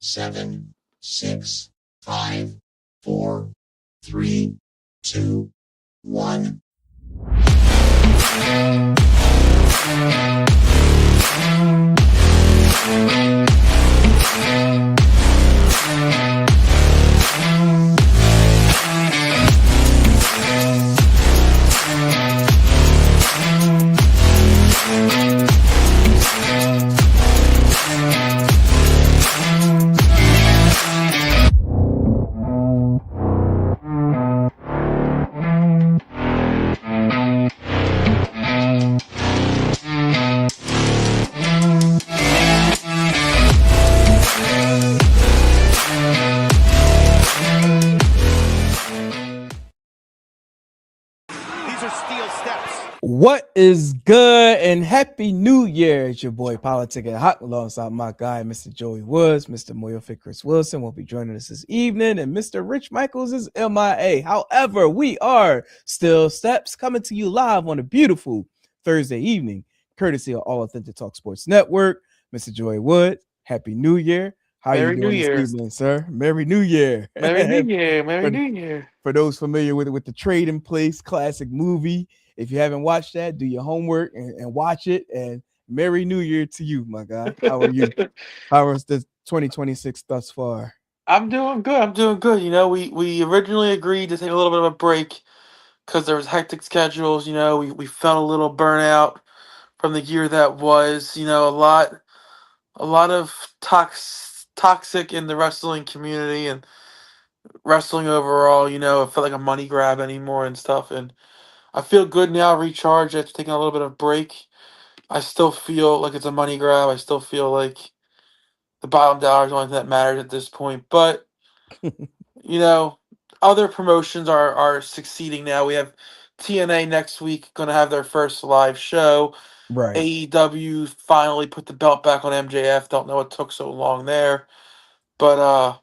7, 6, 5, 4, 3, 2, 1. What is good and happy new year? It's your boy Politic and Hot alongside my guy, Mr. Joey Woods, Mr. Moyofic Chris Wilson will be joining us this evening, and Mr. Rich Michaels is MIA. However, we are still steps coming to you live on a beautiful Thursday evening, courtesy of All Authentic Talk Sports Network. Mr. Joey Woods, happy new year. How are you doing this evening, sir? Merry New Year. Merry New Year. Merry New Year. For those familiar with the Trading Place classic movie, if you haven't watched that, do your homework and watch it. And Merry New Year to you, my guy. How are you? How is this 2026 thus far? I'm doing good. You know, we originally agreed to take a little bit of a break because there was hectic schedules. You know, we felt a little burnout from the year that was. You know, a lot of toxic in the wrestling community and wrestling overall. You know, it felt like a money grab anymore and stuff. And I feel good now, recharged after taking a little bit of break. I still feel like it's a money grab. I still feel like the bottom dollar is the only thing that matters at this point. But, you know, other promotions are succeeding now. We have TNA next week going to have their first live show. Right. AEW finally put the belt back on MJF. Don't know what took so long there. But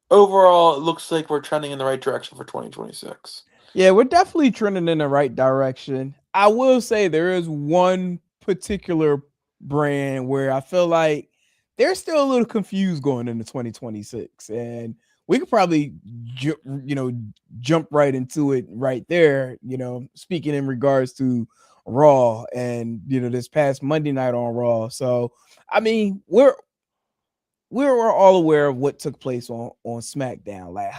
overall, it looks like we're trending in the right direction for 2026. Yeah, we're definitely trending in the right direction. I will say there is one particular brand where I feel like they're still a little confused going into 2026, and we could probably jump right into it right there. You know, speaking in regards to Raw and this past Monday night on Raw. So I mean, we're all aware of what took place on SmackDown, like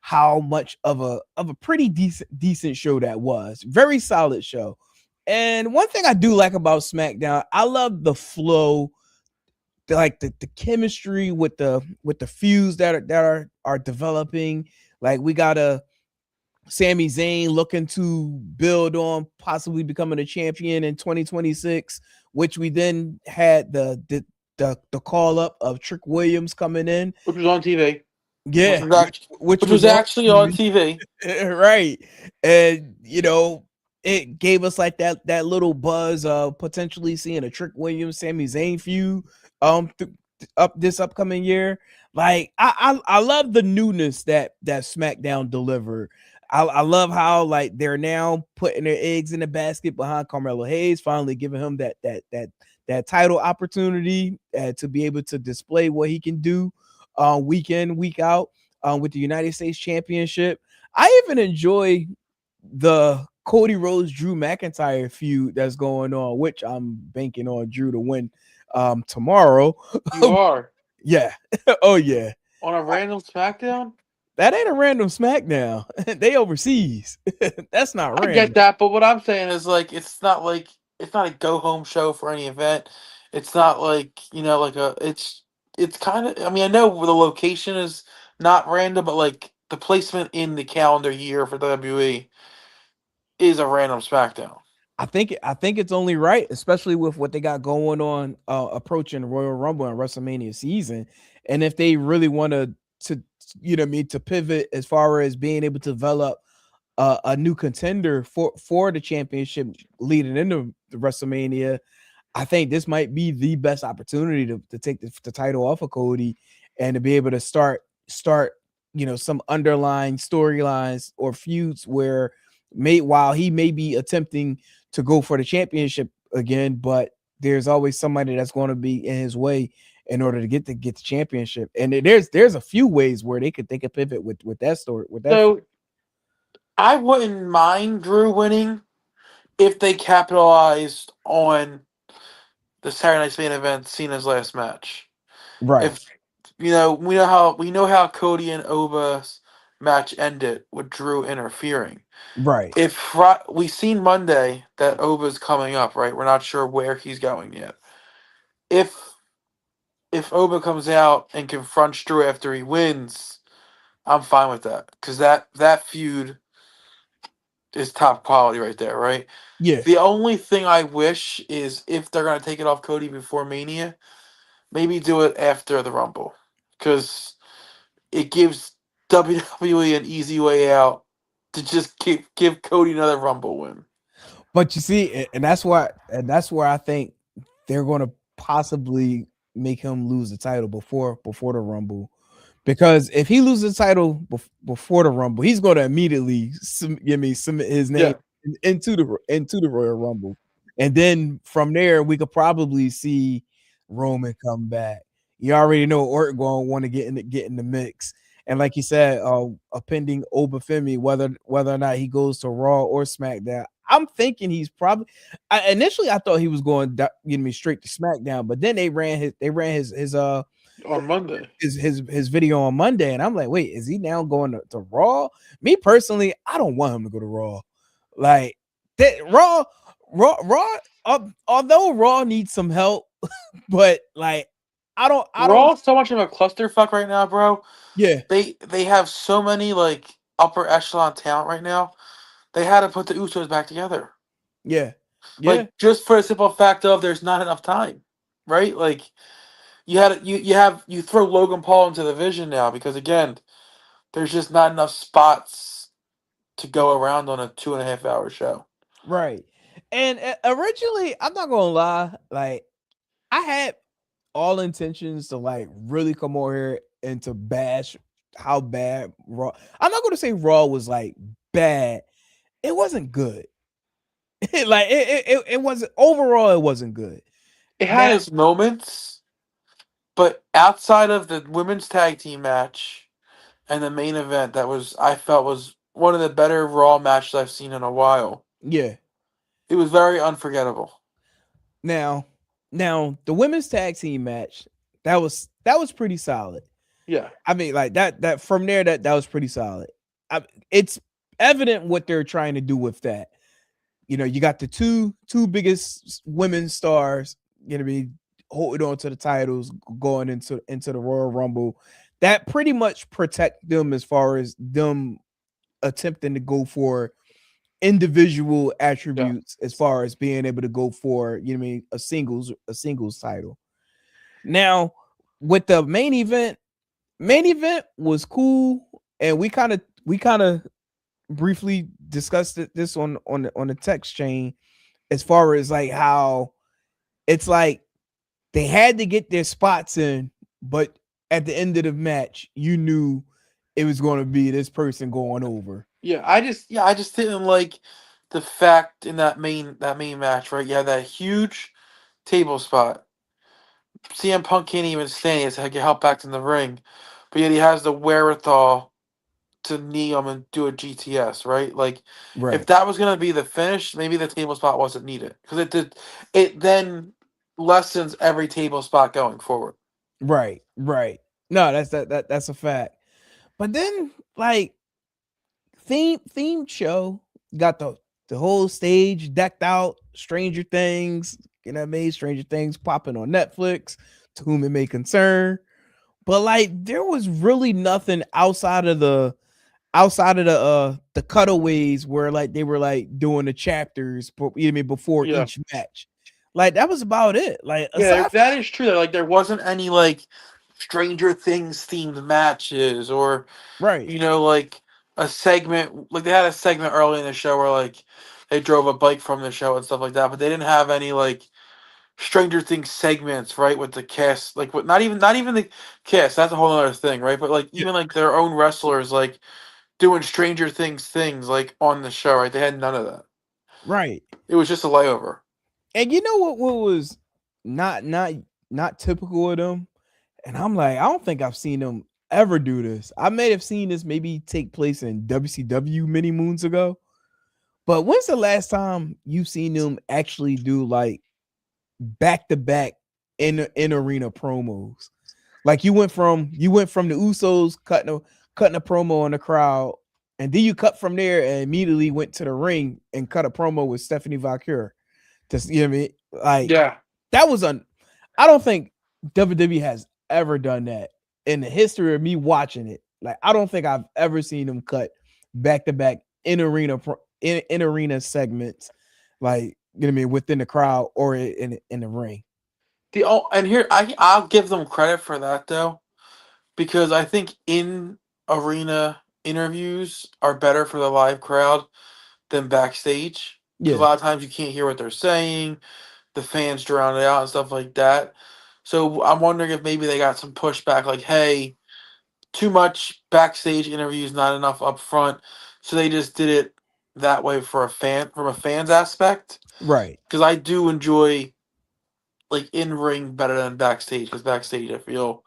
how much of a pretty decent show that was. Very solid show. And one thing I do like about SmackDown, I love the flow, like the chemistry with the feuds that are developing. Like we got a Sami Zayn looking to build on possibly becoming a champion in 2026, which we then had the call up of Trick Williams coming in, Which was on TV. Yeah, which was actually on TV. Right. And it gave us like that little buzz of potentially seeing a Trick Williams Sami Zayn feud this upcoming year. Like I love the newness that SmackDown delivered. I love how like they're now putting their eggs in the basket behind Carmelo Hayes, finally giving him that title opportunity to be able to display what he can do week in, week out with the United States Championship. I even enjoy the Cody Rhodes Drew McIntyre feud that's going on, which I'm banking on Drew to win tomorrow. You are? Yeah. Oh yeah. On a random SmackDown? That ain't a random SmackDown. They overseas. That's not random. I get that, but what I'm saying is like it's not a go home show for any event. It's not like it's kind of, I mean, I know the location is not random, but like the placement in the calendar year for WWE is a random SmackDown. I think it's only right, especially with what they got going on approaching Royal Rumble and WrestleMania season. And if they really want to pivot as far as being able to develop a new contender for the championship leading into the WrestleMania, I think this might be the best opportunity to take the title off of Cody and to be able to start some underlying storylines or feuds where while he may be attempting to go for the championship again, but there's always somebody that's going to be in his way in order to get the championship. And there's a few ways where they could pivot with that story with that. So I wouldn't mind Drew winning if they capitalized on the Saturday Night's main event, Cena's last match. Right, If we know how Cody and Oba's match ended with Drew interfering. right. If we seen Monday that Oba's coming up, right? We're not sure where he's going yet. If if Oba comes out and confronts Drew after he wins, I'm fine with that because that feud is top quality right there, right? Yeah, The only thing I wish is if they're gonna take it off Cody before Mania, maybe do it after the Rumble, because it gives WWE an easy way out to just give Cody another Rumble win. but you see, and that's where I think they're going to possibly make him lose the title before the Rumble. Because if he loses the title before the Rumble, he's going to immediately submit his name Yeah, into the Royal Rumble, and then from there we could probably see Roman come back. You already know Orton going to want to get in the mix, and like you said, a pending Obafemi, whether or not he goes to Raw or SmackDown. I'm thinking he's probably. Initially, I thought he was going straight to SmackDown, but then they ran his on Monday. his video on Monday, and I'm like, wait, is he now going to Raw? Me personally, I don't want him to go to Raw. Like that Raw. Although Raw needs some help, but like I don't. Raw's so much of a clusterfuck right now, bro. Yeah, They have so many like upper echelon talent right now. They had to put the Usos back together. yeah, yeah. Like just for the simple fact of there's not enough time, right? Like you throw Logan Paul into the vision now because again, there's just not enough spots to go around on a 2.5 hour show. Right. And originally, I'm not gonna lie, like I had all intentions to like really come over here and to bash how bad Raw. I'm not gonna say Raw was like bad. It wasn't good. Like it wasn't overall. It wasn't good. It had Now, its moments, but outside of the women's tag team match and the main event, that was I felt was one of the better Raw matches I've seen in a while. yeah. It was very unforgettable. Now, now the women's tag team match that was pretty solid. Yeah, I mean, like that from there that was pretty solid. It's evident what they're trying to do with that. You know, you got the two biggest women stars gonna be holding on to the titles going into the Royal Rumble. That pretty much protect them as far as them attempting to go for individual yeah. attributes as far as being able to go for a singles title. Now with the main event was cool, and we kind of briefly discussed this on the text chain as far as like how it's like they had to get their spots in, but at the end of the match, you knew it was going to be this person going over. I just didn't like the fact in that main match, right? You had that huge table spot. CM Punk can't even stand. He has to get help back in the ring, but yet he has the wherewithal to knee him and do a GTS, right? Like, if Right, that was gonna be the finish, maybe the table spot wasn't needed because it did. It then lessens every table spot going forward. right. No, that's a fact. But then like theme show got the whole stage decked out, Stranger Things, made Stranger Things popping on Netflix, to whom it may concern. But like there was really nothing outside of the cutaways where like they were like doing the chapters, before Yeah, each match. Like that was about it. Like yeah, aside from, that is true. Like, there wasn't any like Stranger Things themed matches or right, like a segment. Like, they had a segment early in the show where like they drove a bike from the show and stuff like that, but they didn't have any like Stranger Things segments, right, with the cast, like with not even the cast. That's a whole other thing, right? But like yeah, even like their own wrestlers, like doing Stranger Things things, like on the show, right? They had none of that. right. It was just a layover. And you know what was not not not typical of them? And I'm like, I don't think I've seen them ever do this. I may have seen this maybe take place in WCW many moons ago. But when's the last time you've seen them actually do like back to back in arena promos? Like you went from the Usos cutting a promo on the crowd, and then you cut from there and immediately went to the ring and cut a promo with Stephanie Valkyrie. You know what I mean? Like Yeah. that was I don't think WWE has ever done that in the history of me watching it. Like I don't think I've ever seen them cut back to back in arena segments, like you know what I mean, within the crowd or in the ring. And here I'll give them credit for that though, because I think in arena interviews are better for the live crowd than backstage. Because a Yeah, lot of times you can't hear what they're saying, the fans drown it out and stuff like that. So I'm wondering if maybe they got some pushback, like, hey, too much backstage interviews, not enough up front. So they just did it that way for from a fan's aspect. right. Because I do enjoy like in ring better than backstage. Because backstage, I feel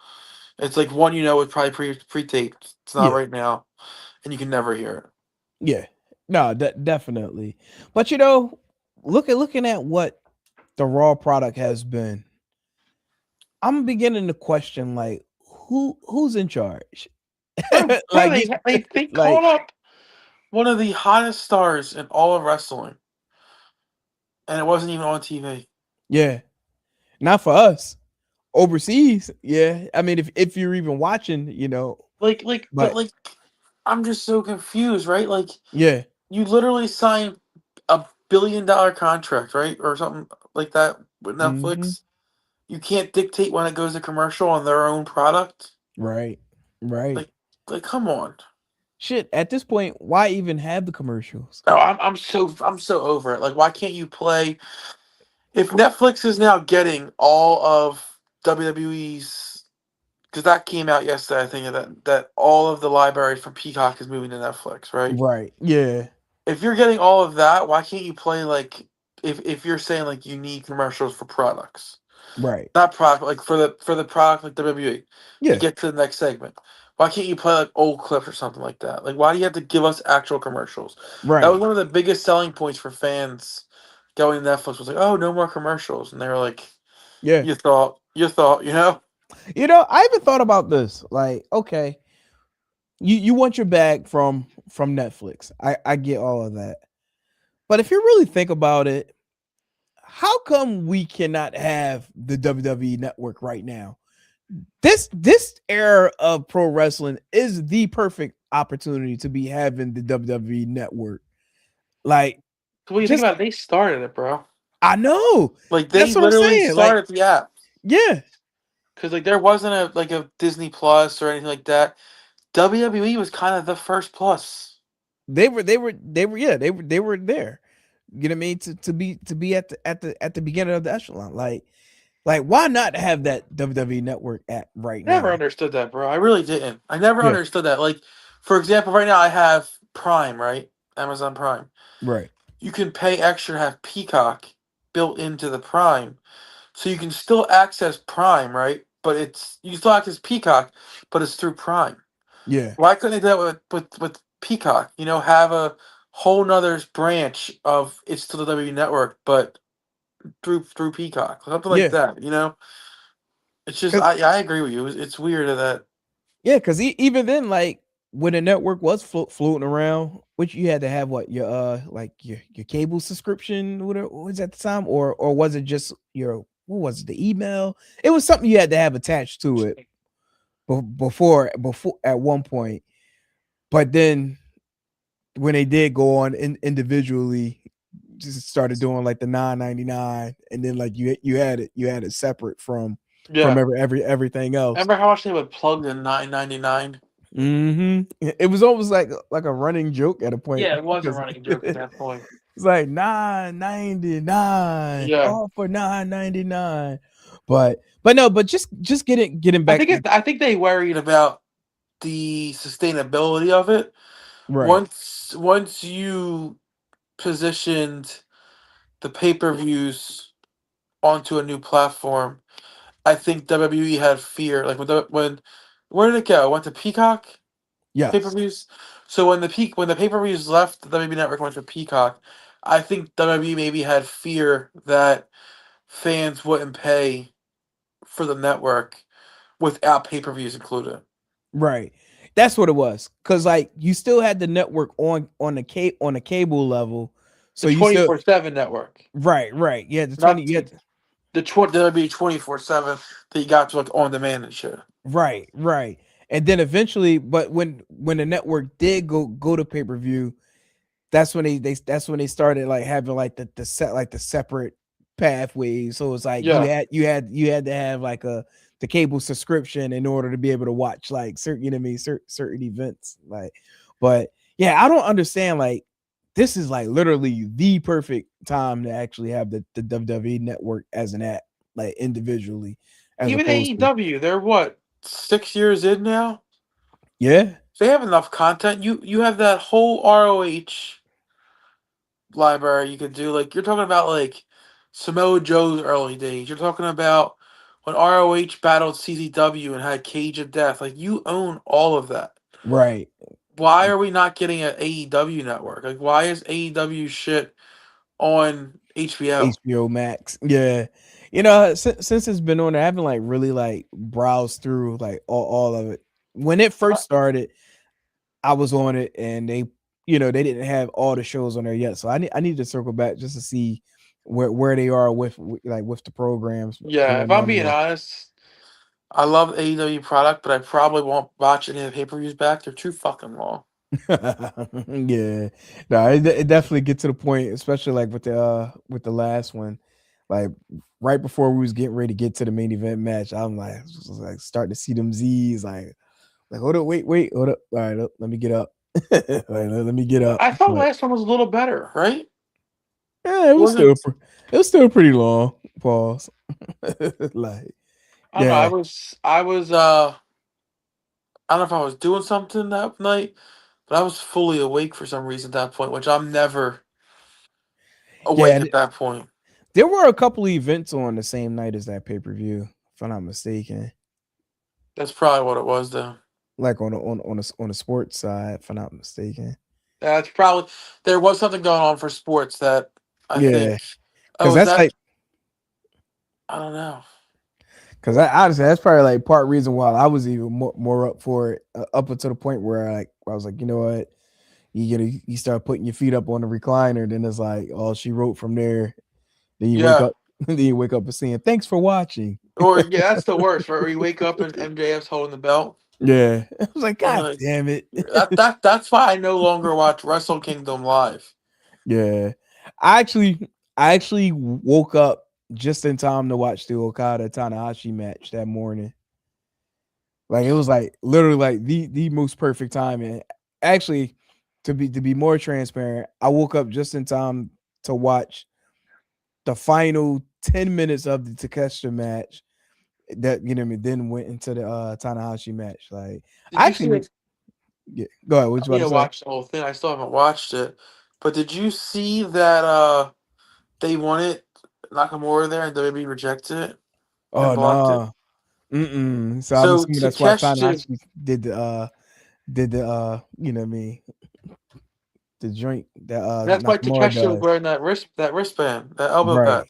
it's like one it's probably pre-taped. It's not Yeah, right now, and you can never hear it. yeah. No, definitely. But you know, looking at what the raw product has been, I'm beginning to question like who's in charge. Bro, Like you, they like called up one of the hottest stars in all of wrestling, and it wasn't even on TV. yeah, not for us overseas. Yeah, I mean if you're even watching, you know, But but I'm just so confused, right? Like, yeah, you literally signed a $1 billion contract, right, or something like that with mm-hmm, Netflix. You can't dictate when it goes to commercial on their own product. right, right. Like, come on. Shit, at this point, why even have the commercials? No, I'm so over it. Like, why can't you play? If Netflix is now getting all of WWE's, because that came out yesterday, I think that all of the library from Peacock is moving to Netflix, right? Right. Yeah. If you're getting all of that, why can't you play like if you're saying like you need commercials for products, Right. not product like for the product like WWE to Yeah. get to the next segment? Why can't you play like old clips or something like that? Like, why do you have to give us actual commercials? That was Right. one of the biggest selling points for fans going to Netflix was like, oh, no more commercials, and they were like, Yeah. you thought. You know, I even thought about this. Like, okay, you want your bag from Netflix. I get all of that. But if you really think about it, how come we cannot have the WWE network right now? This era of pro wrestling is the perfect opportunity to be having the WWE network. Like, So when you think just about it, they started it, bro. I know. Like, they That's what I'm literally saying. Like, started the app. yeah, Because like there wasn't a Disney Plus or anything like that. WWE was kind of the first plus. yeah, they were there. You know what I mean? To be at the beginning of the echelon. Like why not have that WWE network at right Never now? understood that, bro. I really didn't. I never Yeah, understood that. Like, for example, right now I have Prime, right? Amazon Prime. right. You can pay extra to have Peacock built into the Prime. So you can still access Prime, right? But you can still access Peacock, but it's through Prime. Yeah, Why couldn't they do that with Peacock? Have a whole nother branch of it's still the WWE network, but through Peacock, something like yeah. that. It's just Cause I agree with you. It's weird that yeah, cause even then, like when the network was floating around, which you had to have what your like your cable subscription, whatever was at the time, or was it just your what was it, the email? It was something you had to have attached to it before at one point. But then when they did go on individually, just started doing like the 9.99, and then like you had it separate from yeah. everything else. Remember how much they would plug the 9.99? It was almost like a running joke at a point Yeah, it was a because running joke at it's that point. like 9.99, Yeah, all for 9.99. But no, but just getting I back think to I think they worried about the sustainability of it. right. Once you positioned the pay-per-views onto a new platform, I think WWE had fear. Like when where did it go? It went to Peacock pay per Yes. views. So when the pay per views left, the WWE Network went to Peacock. I think WWE maybe had fear that fans wouldn't pay for the network without pay per views included. Right. That's what it was. Cause like you still had the network on the cable level. The So you still 24/7 network, right. You had the 20 not you had the WWE 24/7 that you got to like on demand and shit. right. And then eventually, but when the network did go to pay-per-view, that's when that's when they started like having like the set like the separate pathways. So it's like Yeah, you had to have like the cable subscription in order to be able to watch like certain you know what I mean certain events like but yeah I don't understand like this is like literally the perfect time to actually have the WWE network as an app like individually as even opposed to AEW, they're what 6 years in now. yeah They have enough content. You have that whole ROH library you could do. Like you're talking about like Samoa Joe's early days. You're talking about when ROH battled CZW and had Cage of Death. Like you own all of that. right Why are we not getting an AEW network? Like why is AEW shit on HBO? HBO Max. Yeah. You know, since it's been on, I haven't like really like browsed through like all of it. When it first started, I was on it and they didn't have all the shows on there yet. So I need to circle back just to see where they are with the programs Yeah, if going I'm on being there. honest, I love AEW product, but I probably won't watch any of the pay per views back. They're too fucking long. Yeah. No, it definitely get to the point, especially like with the last one. Like right before we was getting ready to get to the main event match, I'm like, just like starting to see them Z's like hold up, wait, hold up. All right, let me get up. Let me get up. I thought But last one was a little better, right? yeah, Wasn't it was still pretty long. Pause. Like, I don't know. yeah. I don't know if I was doing something that night, but I was fully awake for some reason at that point, which I'm never Yeah, awake at that point. there were a couple events on the same night as that pay-per-view, if I'm not mistaken. That's probably what it was, though. Like on the sports side, if I'm not mistaken. That's probably there was something going on for sports that I Yeah, think. because Oh, is that's that? like I don't know. because I honestly that's probably like part reason why I was even more up for it up until the point where I was like, you know what, you start putting your feet up on the recliner, then it's like all she wrote from there. Then you wake Yeah. up, then you wake up and saying thanks for watching. Or yeah, that's the worst. Where you wake up and MJF's holding the belt. Yeah, I was like, I'm God like, damn it. that's why I no longer watch Wrestle Kingdom live. Yeah, I actually I actually woke up just in time to watch the Okada Tanahashi match that morning. Like it was like literally like the most perfect time. And actually, to be more transparent, I woke up just in time to watch the final 10 minutes of the Takeshita match. That you know what I mean. Then went into the Tanahashi match. Like Did I you see actually it? yeah, go ahead. I What you need about to to say? watch the whole thing. I still haven't watched it. But did you see that they wanted Nakamura there and WWE rejected it and Oh blocked it? no. Mm-mm. So I'm So assuming that's why Takeshita, Tanahashi did the you know what I mean the joint that that's why Nakamura Takeshita was does. wearing that wristband, that elbow pad. Right.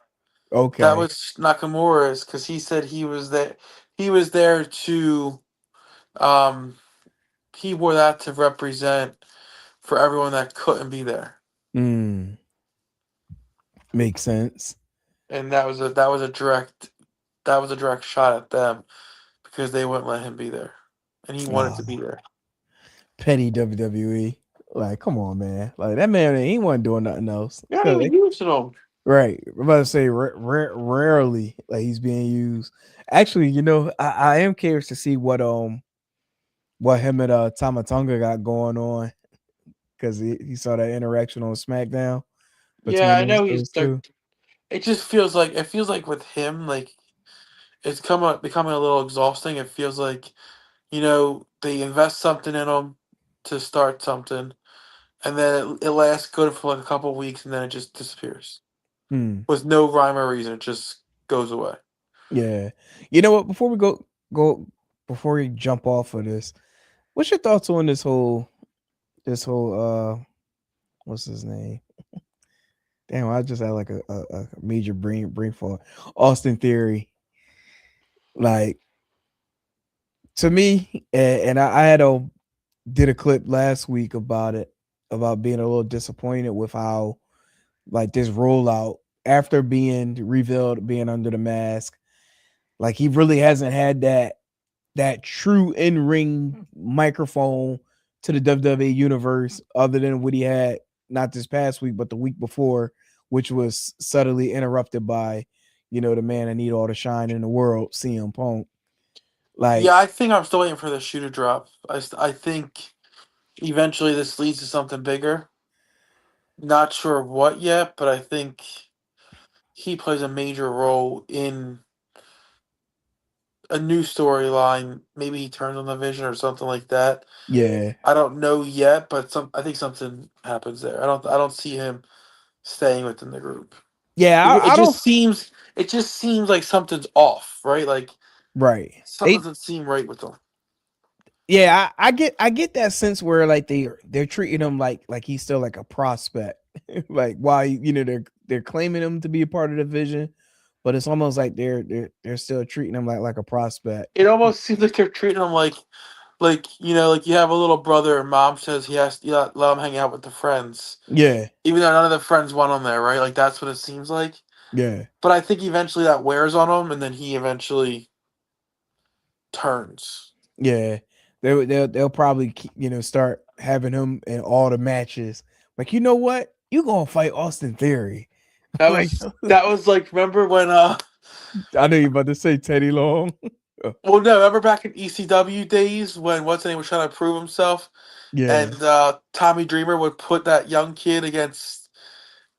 That Okay. was Nakamura's because he said he was there to um he wore that to represent for everyone that couldn't be there. Mm, makes sense. And that was a direct shot at them because they wouldn't let him be there. And he wanted to be Ah, there. petty WWE. Like, come on, man. Like that man, he wasn't doing nothing else. You're not Cause even using them. right, I'm about to say rarely like he's being used. Actually, I am curious to see what him and Tamatonga got going on because he saw that interaction on SmackDown Yeah, between I know he's those there. two. It just feels like with him, like it's becoming a little exhausting. It feels like, they invest something in him to start something, and then it lasts good for like a couple weeks, and then it just disappears Hmm. with no rhyme or reason. It just goes away. Yeah. You know what? Before we go before we jump off of this, what's your thoughts on this whole what's his name? Damn, I just had like a major brain fog. Austin Theory. Like to me, and I had did a clip last week about it, about being a little disappointed with how like this rollout after being revealed, being under the mask, like he really hasn't had that true in ring microphone to the WWE universe, other than what he had not this past week, but the week before, which was subtly interrupted by, the man that need all the shine in the world, CM Punk. Like, Yeah, I think I'm still waiting for the shoe to drop. I think eventually this leads to something bigger. Not sure what yet, but I think he plays a major role in a new storyline. Maybe he turns on the Vision or something like that. yeah, I don't know yet, but I think something happens there. I don't see him staying within the group. yeah, It I don't. just seems like something's off, right? Like Right. something doesn't seem right with them. Yeah, I get that sense where like they're treating him like he's still like a prospect. Like why they're claiming him to be a part of the vision, but it's almost like they're still treating him like a prospect. It almost seems like they're treating him like you have a little brother and mom says he has to let him hang out with the friends, Yeah, even though none of the friends want him there, right? Like that's what it seems like. yeah, But I think eventually that wears on him, and then he eventually turns. yeah. They'll probably start having him in all the matches. Like what? You gonna fight Austin Theory? That Like was that was like remember when I know you about to say Teddy Long. well no remember back in ECW days when what's his name was trying to prove himself Yeah. and Tommy Dreamer would put that young kid against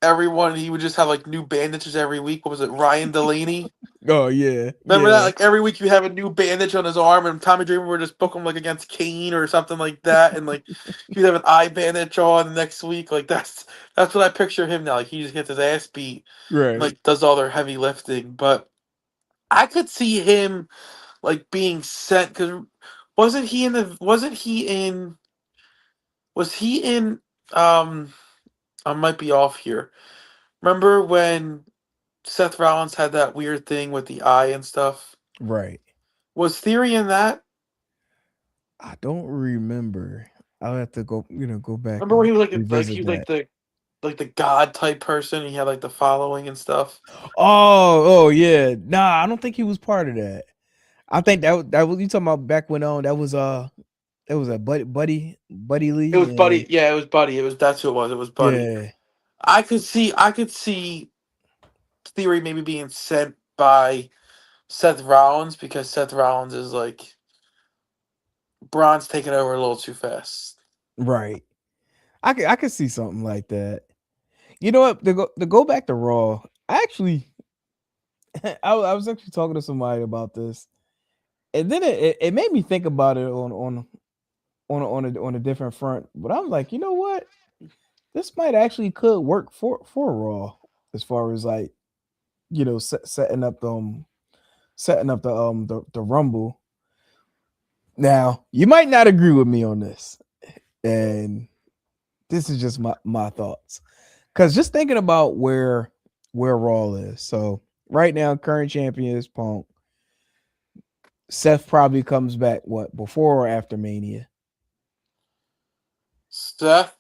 everyone and he would just have like new bandages every week. What was it, Ryan Delaney? Oh yeah, Remember that? yeah, Like every week you have a new bandage on his arm, and Tommy Dreamer would just book him like against Kane or something like that, and like he'd have an eye bandage on the next week. Like that's what I picture him now. Like he just gets his ass beat, and, right. like does all their heavy lifting. But I could see him like being sent because was he in um I might be off here. Remember when Seth Rollins had that weird thing with the eye and stuff? Right. Was Theory in that? I don't remember. I'll have to go back Remember when and he was like he revisit was that. like the god type person. He had like the following and stuff. Oh yeah. Nah, I don't think he was part of that. I think that was you talking about back when that was a Buddy It was Lee Buddy. and Yeah, it was Buddy. It was that's who it was. It was Buddy. yeah, I could see Theory maybe being sent by Seth Rollins because Seth Rollins is like Braun's taking over a little too fast. right. I could see something like that. You know what? To go back to Raw, I actually I was actually talking to somebody about this, and then it made me think about it on a different front. But I'm like, you know what? This might actually could work for Raw as far as like setting up the Rumble. Now you might not agree with me on this, and this is just my thoughts. Because just thinking about where Raw is, so right now current champion is Punk. Seth probably comes back what before or after Mania. Seth,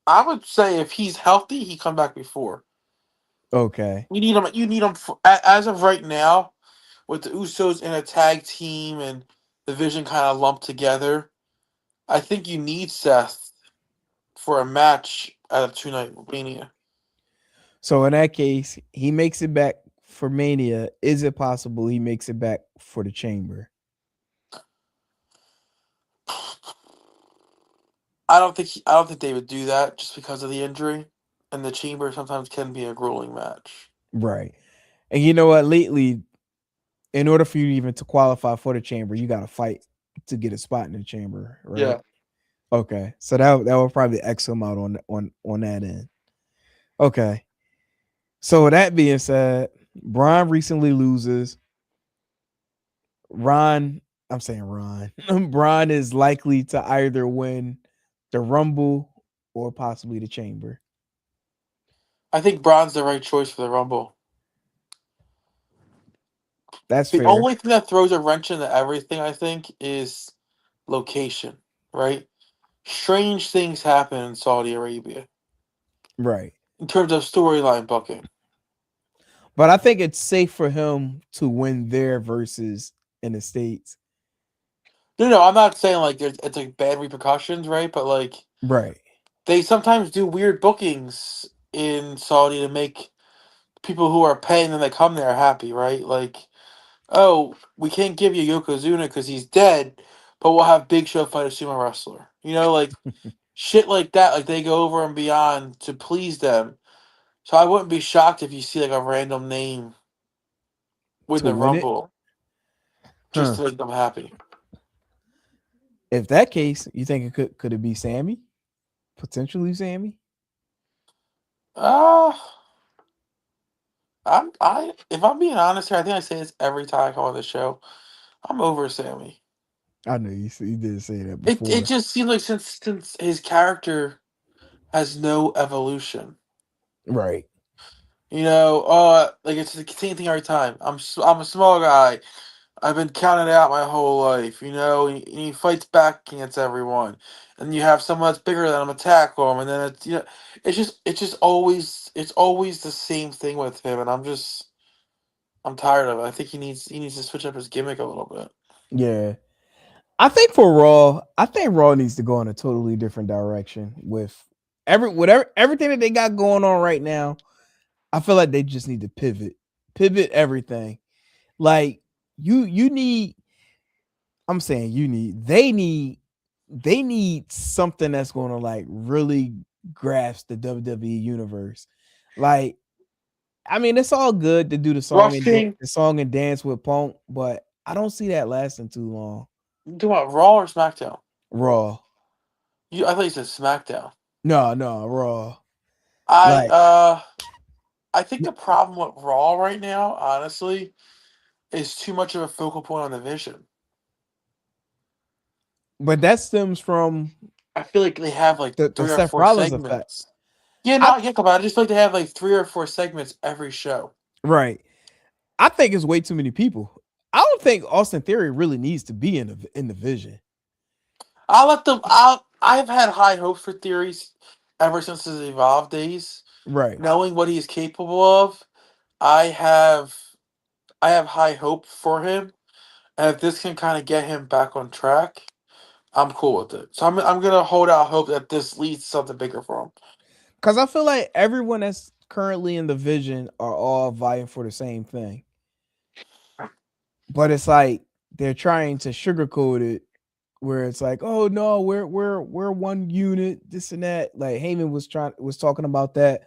I would say if he's healthy, he come back before. Okay, You need him. You need him as of right now with the Usos in a tag team and the Vision kind of lumped together. I think you need Seth for a match at a 2 night Mania. so in that case, he makes it back for Mania. Is it possible he makes it back for the Chamber? I don't think they would do that just because of the injury, and the Chamber sometimes can be a grueling match. Right. And you know what? Lately, in order for you even to qualify for the Chamber, you got to fight to get a spot in the Chamber, right? Yeah, Okay, so that will probably X him out on that end. Okay, so with that being said, Braun recently loses. I'm saying Ron. Braun is likely to either win the Rumble or possibly the Chamber. I think Braun's the right choice for the Rumble. That's The fair. only thing that throws a wrench into everything, I think, is location, right? Strange things happen in Saudi Arabia Right. in terms of storyline booking. But I think it's safe for him to win there versus in the States. No, I'm not saying like it's like bad repercussions, right? But like Right. they sometimes do weird bookings in Saudi to make people who are paying them to come there happy, right? Like, oh, we can't give you Yokozuna because he's dead, but we'll have Big Show fight a sumo wrestler. You know, like shit like that. Like they go over and beyond to please them. So I wouldn't be shocked if you see like a random name win To the win it. Rumble just Huh. to make them happy. If that case, you think could it be Sammy? Potentially Sammy? Uh if I'm being honest here, I think I say this every time I call the show. I'm over Sammy. I know you did say that It before. just seems like since his character has no evolution. Right. You know, like it's the same thing every time. I'm a small guy. I've been counted out my whole life. You know, and he fights back against everyone, and you have someone that's bigger than him attack him, and then it's always the same thing with him, and I'm tired of it. I think he needs to switch up his gimmick a little bit. Yeah. I think for Raw, I think Raw needs to go in a totally different direction with everything that they got going on right now. I feel like they just need to pivot everything. Like you need. I'm saying they need something that's going to like really grasp the WWE universe. Like, I mean, it's all good to do Rushing, the song and dance with Punk, but I don't see that lasting too long. do what, Raw or SmackDown? Raw. I thought you said SmackDown. No, Raw. I Like, uh I think the problem with Raw right now, honestly, is too much of a focal point on the Vision. but that stems from I feel like they have like the three or Seth four Rollins effect. segments. Yeah, no, I I get that, but I just feel like they have like 3 or 4 segments every show. right. I think it's way too many people. I don't think Austin Theory really needs to be in the Vision. I'll let them. I've had high hopes for Theories ever since his Evolve days. Right. Knowing what he's capable of, I have I have high hope for him, and if this can kind of get him back on track, I'm cool with it. So I'm gonna hold out hope that this leads to something bigger for him. Because I feel like everyone that's currently in the Vision are all vying for the same thing. But it's like they're trying to sugarcoat it where it's like, oh no, we're one unit, this and that. Like Heyman was talking about that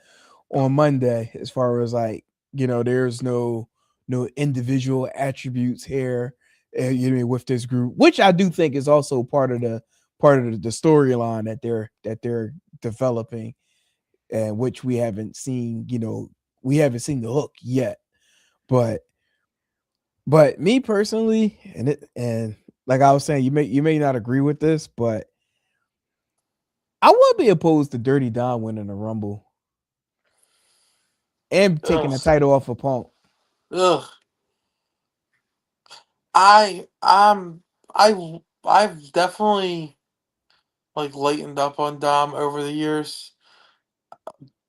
on Monday, as far as like, there's no individual attributes here, you know, with this group, which I do think is also part of the storyline that they're developing, and which we haven't seen, we haven't seen the hook yet. But me personally, and like I was saying, you may not agree with this, but I would be opposed to Dirty Don winning the Rumble and taking Ugh, the title off of Punk. ugh. I've definitely like lightened up on Dom over the years.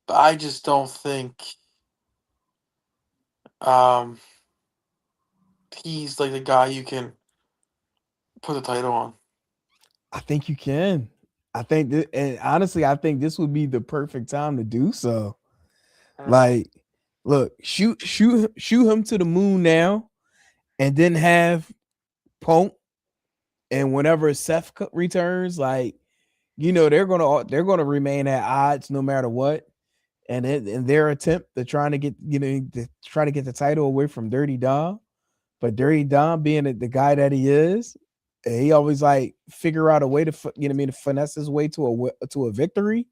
But I just don't think um he's like the guy you can put the title on. I think you can. And honestly, I think this would be the perfect time to do so. Mm. Like, look, shoot him to the moon now, and then have Punk, and whenever Seth returns, like, they're gonna remain at odds no matter what. And in their attempt to try to get the title away from Dirty Dom, but Dirty Dom being the guy that he is, he always like figure out a way to to finesse his way to a victory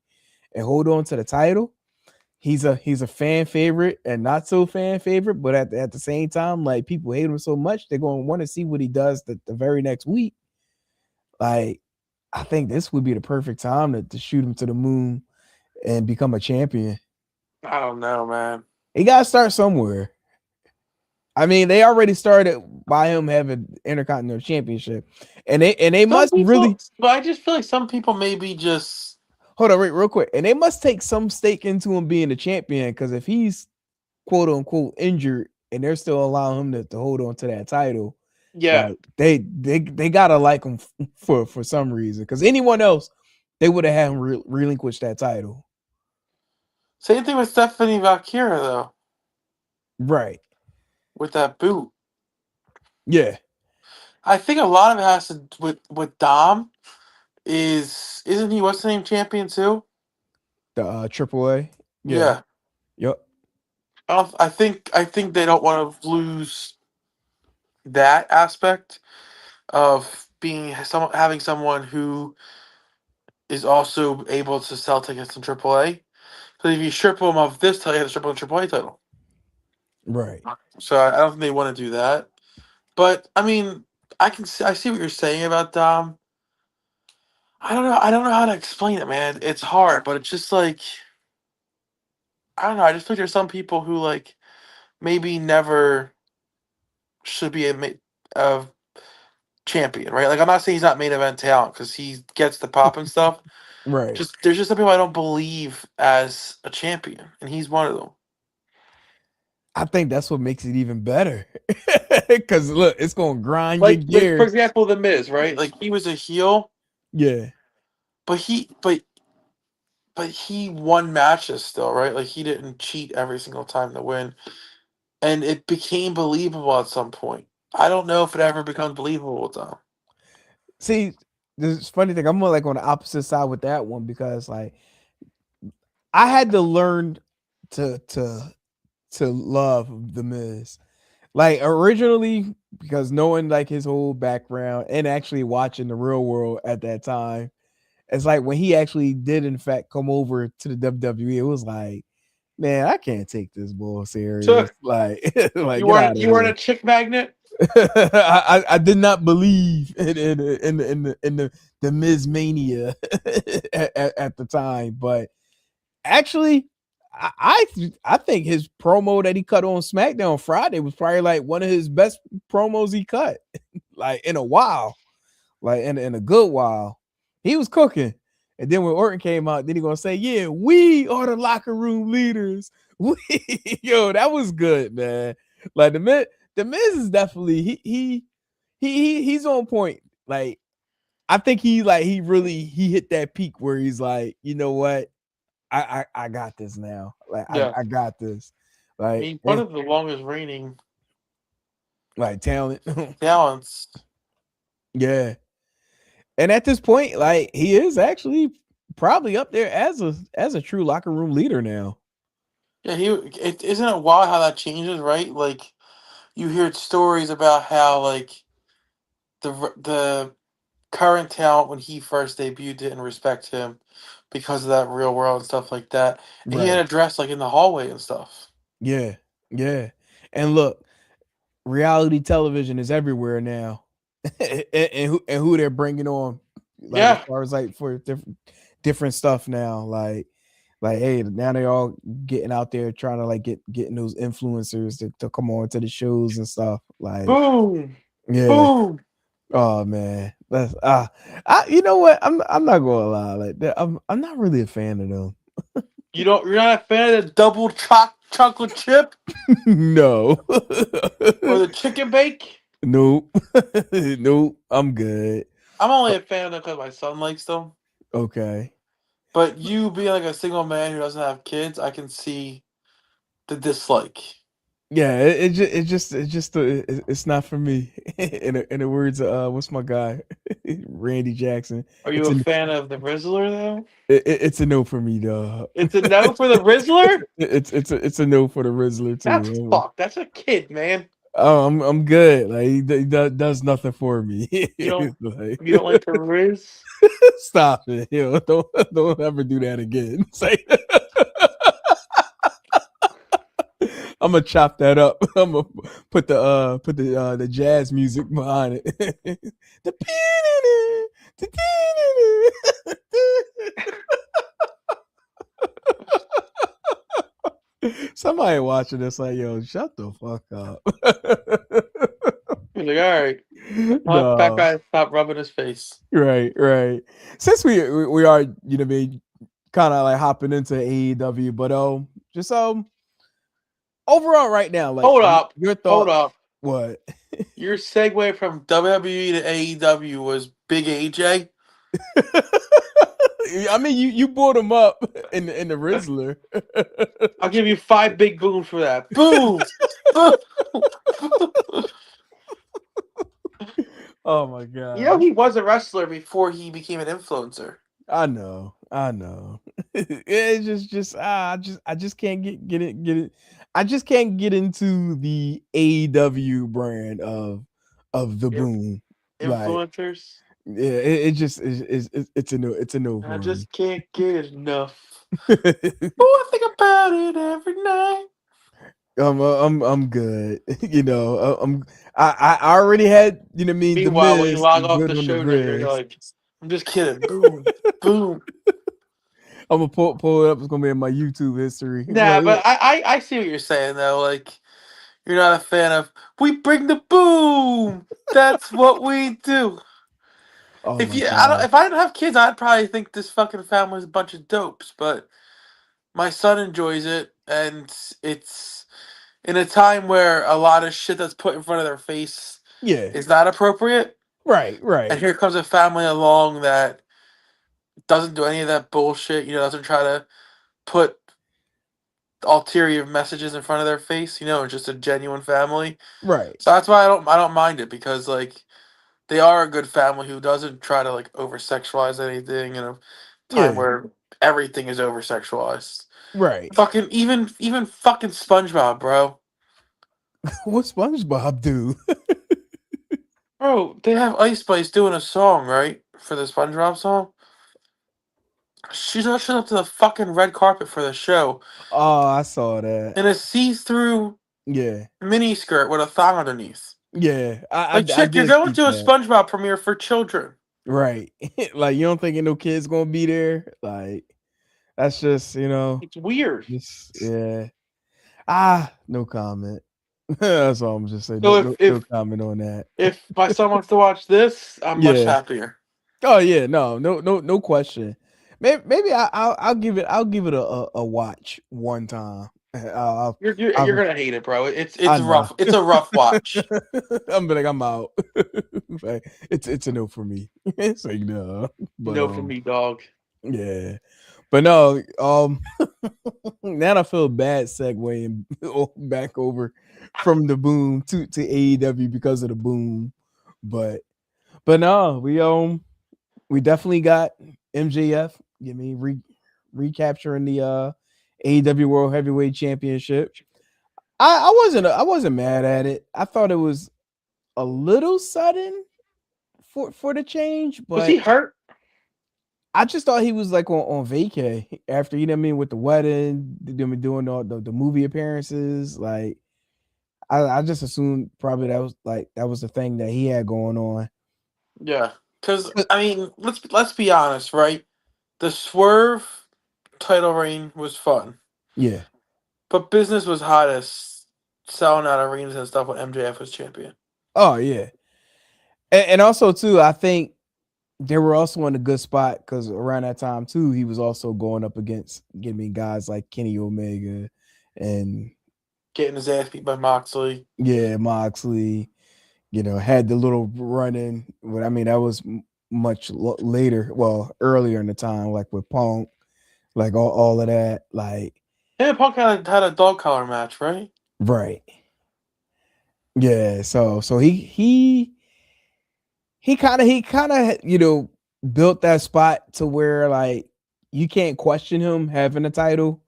and hold on to the title. he's a fan favorite and not so fan favorite, but at the same time, like people hate him so much, they're going to want to see what he does the very next week. Like, I think this would be the perfect time to shoot him to the moon and become a champion. I don't know, man. He got to start somewhere. I mean, they already started by him having Intercontinental Championship, and they must really. But I just feel like some people maybe just Hold on, wait, real quick, and they must take some stake into him being the champion, because if he's quote unquote injured and they're still allowing him to hold on to that title, like they gotta like him for some reason. Because anyone else, they would have had him relinquish that title. Same thing with Stephanie Valkyria though. Right. With that boot. Yeah. I think a lot of it has to with Dom isn't he what's the name champion too? The AAA. Yeah. Yep. I think they don't want to lose that aspect of having someone who is also able to sell tickets in AAA. So if you strip them of this title, you have to strip them of the AAA title. Right. So I don't think they want to do that. But I mean, I see what you're saying about Dom. I don't know how to explain it, man. It's hard, but it's just like I don't know. I just think there's some people who like maybe never should be a champion, right? Like I'm not saying he's not main event talent because he gets the pop and stuff. Right. There's just some people I don't believe as a champion, and he's one of them. I think that's what makes it even better. Because look, it's gonna grind Like, your gears. for example, The Miz, right? Like he was a heel. Yeah. But he won matches still, right? Like he didn't cheat every single time to win. And it became believable at some point. I don't know if it ever becomes believable though. See, this funny thing, I'm more like on the opposite side with that one, because like I had to learn to love The Miz. Like originally, because knowing like his whole background and actually watching the Real World at that time, it's like when he actually did in fact come over to the WWE, it was like, man, I can't take this bull serious. Like you weren't a chick magnet. I did not believe in the Miz mania at the time, but actually, I think his promo that he cut on SmackDown Friday was probably like one of his best promos he cut, like in a while, like in a good while. He was cooking. And then when Orton came out, then he gonna say, "Yeah, we are the locker room leaders." Yo, that was good, man. Like the Miz is definitely he's on point. Like I think he really hit that peak where he's like, you know what, I got this now. Like I got this. Like I mean, one of the longest reigning like talents. Yeah. And at this point, like he is actually probably up there as a true locker room leader now. Yeah, isn't it wild how that changes, right? Like you hear stories about how like the current talent when he first debuted didn't respect him because of that Real World and stuff like that. And he had a dress like in the hallway and stuff. Yeah, yeah. And look, reality television is everywhere now, and who they're bringing on, like as far as like for different stuff now, like hey, now they're all getting out there trying to like getting those influencers to come on to the shows and stuff. Like boom, yeah. Boom. Oh man, that's you know what? I'm not gonna lie, like that. I'm not really a fan of them. You're not a fan of the double chocolate chip? No. Or the chicken bake? Nope. Nope. I'm good. I'm only a fan of them because my son likes them. Okay. But you being like a single man who doesn't have kids, I can see the dislike. Yeah, it's not for me. In the words of what's my guy, Randy Jackson. Are you a fan of the Rizzler though? It's a no for me, dog. It's a no for the Rizzler? It's a no for the Rizzler too. That's fuck. That's a kid, man. Oh, I'm good. Like he does nothing for me. You don't like the Riz? Stop it. Don't ever do that again. Say I'm gonna chop that up. I'm gonna put the jazz music behind it. The somebody watching this like, yo, shut the fuck up. He's like, all right, that No, guy stop rubbing his face. right. Since we are, kind of like hopping into AEW, but just overall right now, like Hold up, your hold thoughts. up. What? Your segue from WWE to AEW was Big AJ. I mean, you brought him up in the Rizzler. I'll give you 5 big booms for that. Boom. Boom. Oh my god! You know he was a wrestler before he became an influencer. I know. It's just I just can't get it. I just can't get into the AEW brand of the boom. Like, Influencers. yeah, it just it's a no I for me. just can't get enough. Oh, I think about it every night. I'm good. I already had, the Meanwhile, when you Miz log is off good the on the show, you're Riz. like, I'm just kidding. Boom. Boom. I'm gonna pull it up. It's gonna be in my YouTube history. Nah, But but I see what you're saying though. Like, you're not a fan of we bring the boom. That's what we do. oh If my you, god, if I didn't have kids, I'd probably think this fucking family's a bunch of dopes. But my son enjoys it, and it's in a time where a lot of shit that's put in front of their face yeah, is not appropriate. And right, here comes a family along that doesn't do any of that bullshit. Doesn't try to put ulterior messages in front of their face. It's just a genuine family. right, So that's why I don't mind it because like they are a good family who doesn't try to like over sexualize anything in a time yeah, where everything is over sexualized. right. Fucking even fucking SpongeBob, bro. What SpongeBob do? Bro, they have Ice Spice doing a song, right? For the SpongeBob song. She's ushered up to the fucking red carpet for the show Oh, I saw that. in a see-through Yeah, mini skirt with a thong underneath. yeah. Like, I chick, you're did going peep to a that. SpongeBob premiere for children. Right. Like, you don't think no kids gonna be there? Like, that's just, It's weird. just yeah. No comment. That's all I'm just saying. So No comment on that. if my son wants to watch this, I'm much Yeah. happier. Oh yeah. No question. Maybe I'll give it a watch one time. You're I'll gonna hate it, bro. I It's know. rough. It's a rough watch. I'm like I'm out. Like, it's a no for me. It's like no. But No for me, dog. yeah. But no, now I feel bad segueing back over from the boom to AEW because of the boom. But no, we definitely got MJF. Recapturing the AEW World Heavyweight Championship. I wasn't mad at it. I thought it was a little sudden for the change, Was he but hurt? I just thought he was like on vacay after, with the wedding, them doing all the movie appearances. Like, I just assumed probably that was the thing that he had going on. Yeah. Because But I mean, let's be honest, right? The Swerve title reign was fun, yeah. but business was hottest selling out arenas and stuff when MJF was champion. Oh yeah. And also too, I think they were also in a good spot because around that time too, he was also going up against guys like Kenny Omega and Getting his ass beat by Moxley. yeah, Moxley. Had the little run in. But I mean, that was much later, well, earlier in the time, like with Punk, like all of that, like Him and Punk had a dog collar match, right? right. Yeah, so he kind of built that spot to where like you can't question him having a title,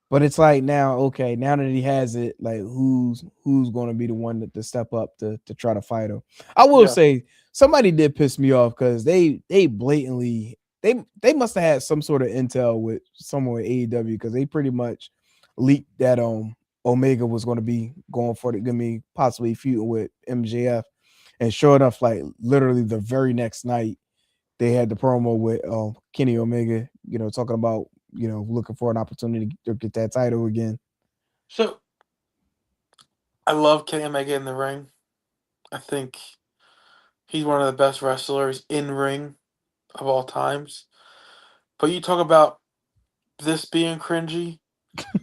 but it's like now that he has it, like who's going to be the one to step up to try to fight him. I will Yeah. say somebody did piss me off because they blatantly they must have had some sort of intel with someone with AEW because they pretty much leaked that Omega was going to be going for it, going to be possibly feuding with MJF. And sure enough, like literally the very next night, they had the promo with Kenny Omega, talking about, looking for an opportunity to get that title again. So I love Kenny Omega in the ring. I think he's one of the best wrestlers in ring of all times. But you talk about this being cringy.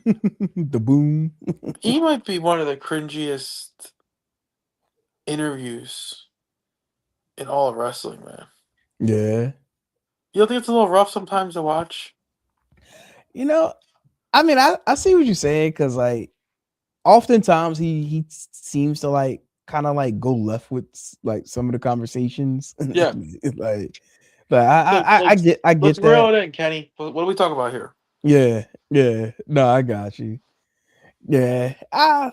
The boom. He might be one of the cringiest interviews in all of wrestling, man. Yeah. You don't think it's a little rough sometimes to watch? I mean, I see what you're saying, because like oftentimes he seems to like kind of like go left with like some of the conversations. Yeah. like I get Let's that. reel it in, Kenny. What are we talking about here? Yeah. No, I got you. Yeah. I'm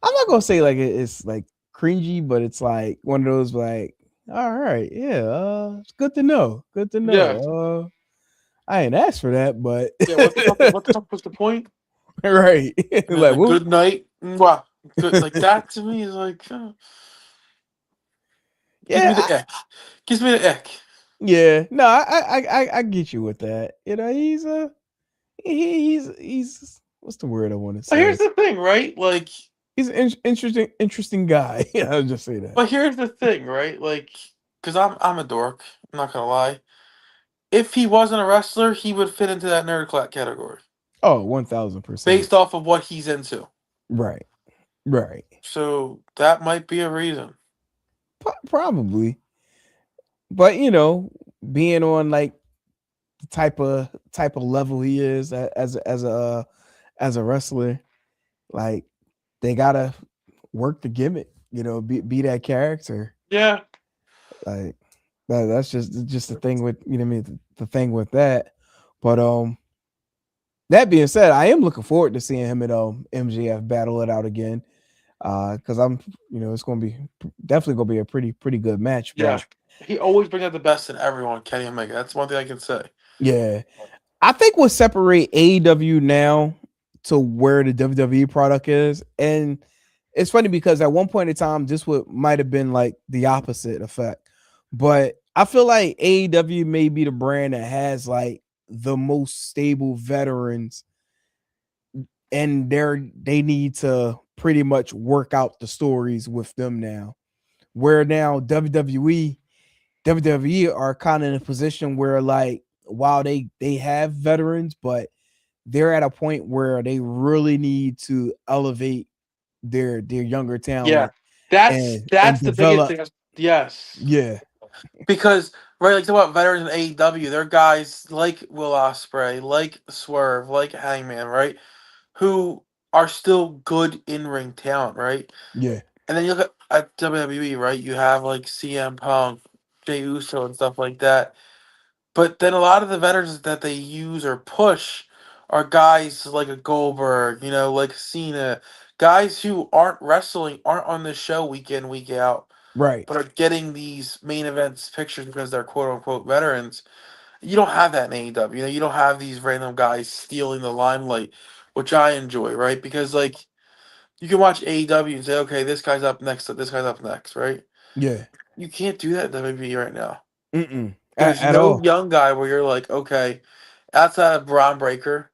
not gonna say like it's like cringy, but it's like one of those like, all right, yeah, it's good to know. Good to Yeah. know. I ain't asked for that, but Yeah, what the fuck was the point? right. And Like, then well, good night. Wow. Good, like that to me is like gives me yeah, the ick. Gives me the ick. yeah. No, I get you with that. He's he's what's the word I want to But here's say? the thing, right? Like, He's an interesting guy. I'll just say that. but here's the thing, right? Like, because I'm a dork. I'm not gonna lie. If he wasn't a wrestler, he would fit into that nerd clack category Oh, 1000%. based off of what he's into. Right. So that might be a reason. Probably. But being on like the type of level he is as a wrestler, like they gotta work the gimmick, be that character. Yeah. Like that's just the thing with, what I mean, the thing with that. But that being said, I am looking forward to seeing him at MJF battle it out again. Because I'm, it's gonna be definitely gonna be a pretty good match. Yeah. But He always brings out the best in everyone, Kenny Omega. That's one thing I can say. yeah, I think what separate AEW now to where the WWE product is, and it's funny because at one point in time, this might have been like the opposite effect. But I feel like AEW may be the brand that has like the most stable veterans, and they need to pretty much work out the stories with them now. Where now WWE are kind of in a position where like while they have veterans, but they're at a point where they really need to elevate their younger Yeah. talent That's and the biggest develop. thing. Yes. Yeah, Because like talk about veterans in AEW, they're guys like Will Ospreay, like Swerve, like Hangman, right? Who are still good in ring talent, right? yeah, And then you look at WWE, right? You have like CM Punk, Jey Uso, and stuff like that. But then a lot of the veterans that they use or push are guys like a Goldberg, like Cena, guys who aren't wrestling, aren't on the show week in, week out, right. but are getting these main events pictures because they're quote unquote veterans. You don't have that in AEW. You don't have these random guys stealing the limelight, which I enjoy, right? Because like you can watch AEW and say, okay, this guy's up next, this guy's up next, right? Yeah. You can't do that in WWE right now. Mm-mm. There's At no all. young guy where you're like, okay, outside of Braun Breaker,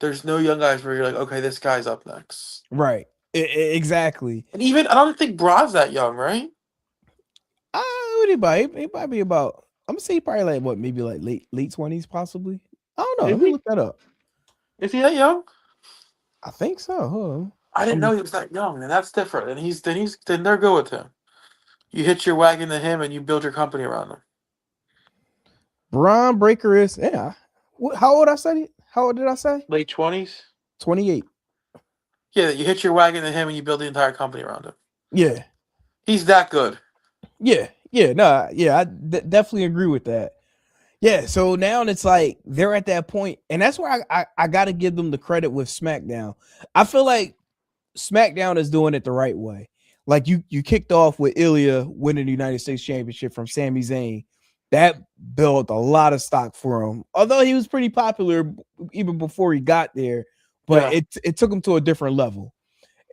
there's no young guys where you're like, okay, this guy's up next. Right. Exactly. And even I don't think Braun's that young, right? What he might be about. I'm gonna say probably like what, maybe like late 20s, possibly. I don't know. Is Let me he? look that up. Is he that young? I think so. Hold on. I didn't know he was that young, and that's different. And then they're good with him. You hitch your wagon to him, and you build your company around him. Braun Breaker is, yeah. How old I said? How old did I say? Late 20s. 28. Yeah, you hitch your wagon to him, and you build the entire company around him. Yeah. He's that good. Yeah. No, yeah, I definitely agree with that. Yeah, so now it's like they're at that point, and that's where I got to give them the credit with SmackDown. I feel like SmackDown is doing it the right way. Like you kicked off with Ilya winning the United States Championship from Sami Zayn. That built a lot of stock for him. Although he was pretty popular even before he got there, but Yeah. it took him to a different level.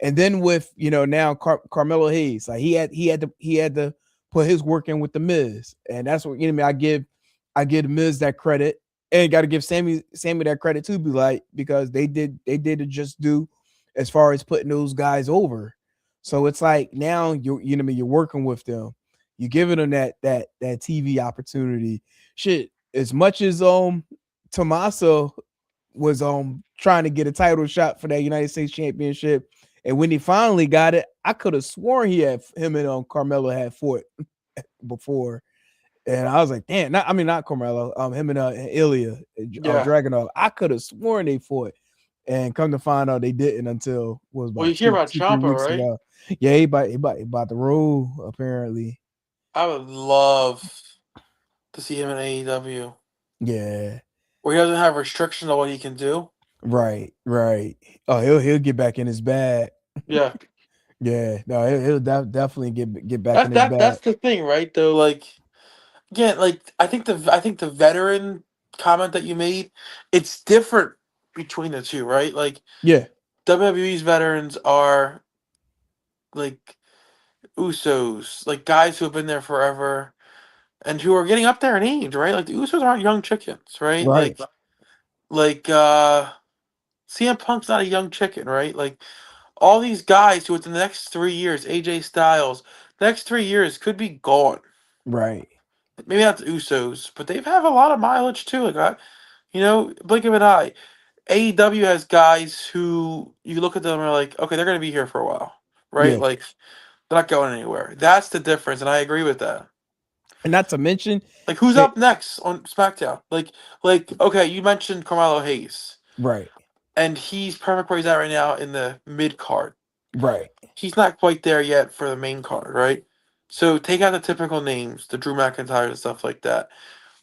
And then with now Carmelo Hayes, like he had to put his work in with the Miz, and that's what I give the Miz that credit, and got to give Sammy that credit too, because they did just do as far as putting those guys over. So it's like now you're working with them, you're giving them that TV opportunity. Shit, as much as Tommaso was trying to get a title shot for that United States Championship. And when he finally got it, I could have sworn him and Carmelo had fought before. And I was like, damn, not Carmelo, him and Ilya, Yeah. Dragunov. I could have sworn they fought. And come to find out they didn't until was Well, about you hear two, about 3 Ciampa, weeks right? ago. Yeah, he about to roll, apparently. I would love to see him in AEW, Yeah. where he doesn't have restrictions on what he can do. Right. Oh, he'll get back in his bag. Yeah. Yeah, no, he'll definitely get back That's in his that bag. that's the thing, right? Though, like, again, like I think the veteran comment that you made, it's different between the two, right? Like Yeah, WWE's veterans are like Usos, like guys who have been there forever and who are getting up there in age, right? Like the Usos aren't young chickens, right? right. Like CM Punk's not a young chicken, right? Like all these guys who within the next 3 years, AJ Styles, the next 3 years could be gone. Right. Maybe not the Usos, but they have a lot of mileage too. Like blink of an eye. AEW has guys who you look at them and are like, okay, they're gonna be here for a while, right? Yeah, Like they're not going anywhere. That's the difference, and I agree with that. and not to mention Like who's that. up next on SmackDown? Like okay, you mentioned Carmelo Hayes, Right. and he's perfect where he's at right now in the mid card. Right. He's not quite there yet for the main card, right? So take out the typical names, the Drew McIntyre and stuff like that.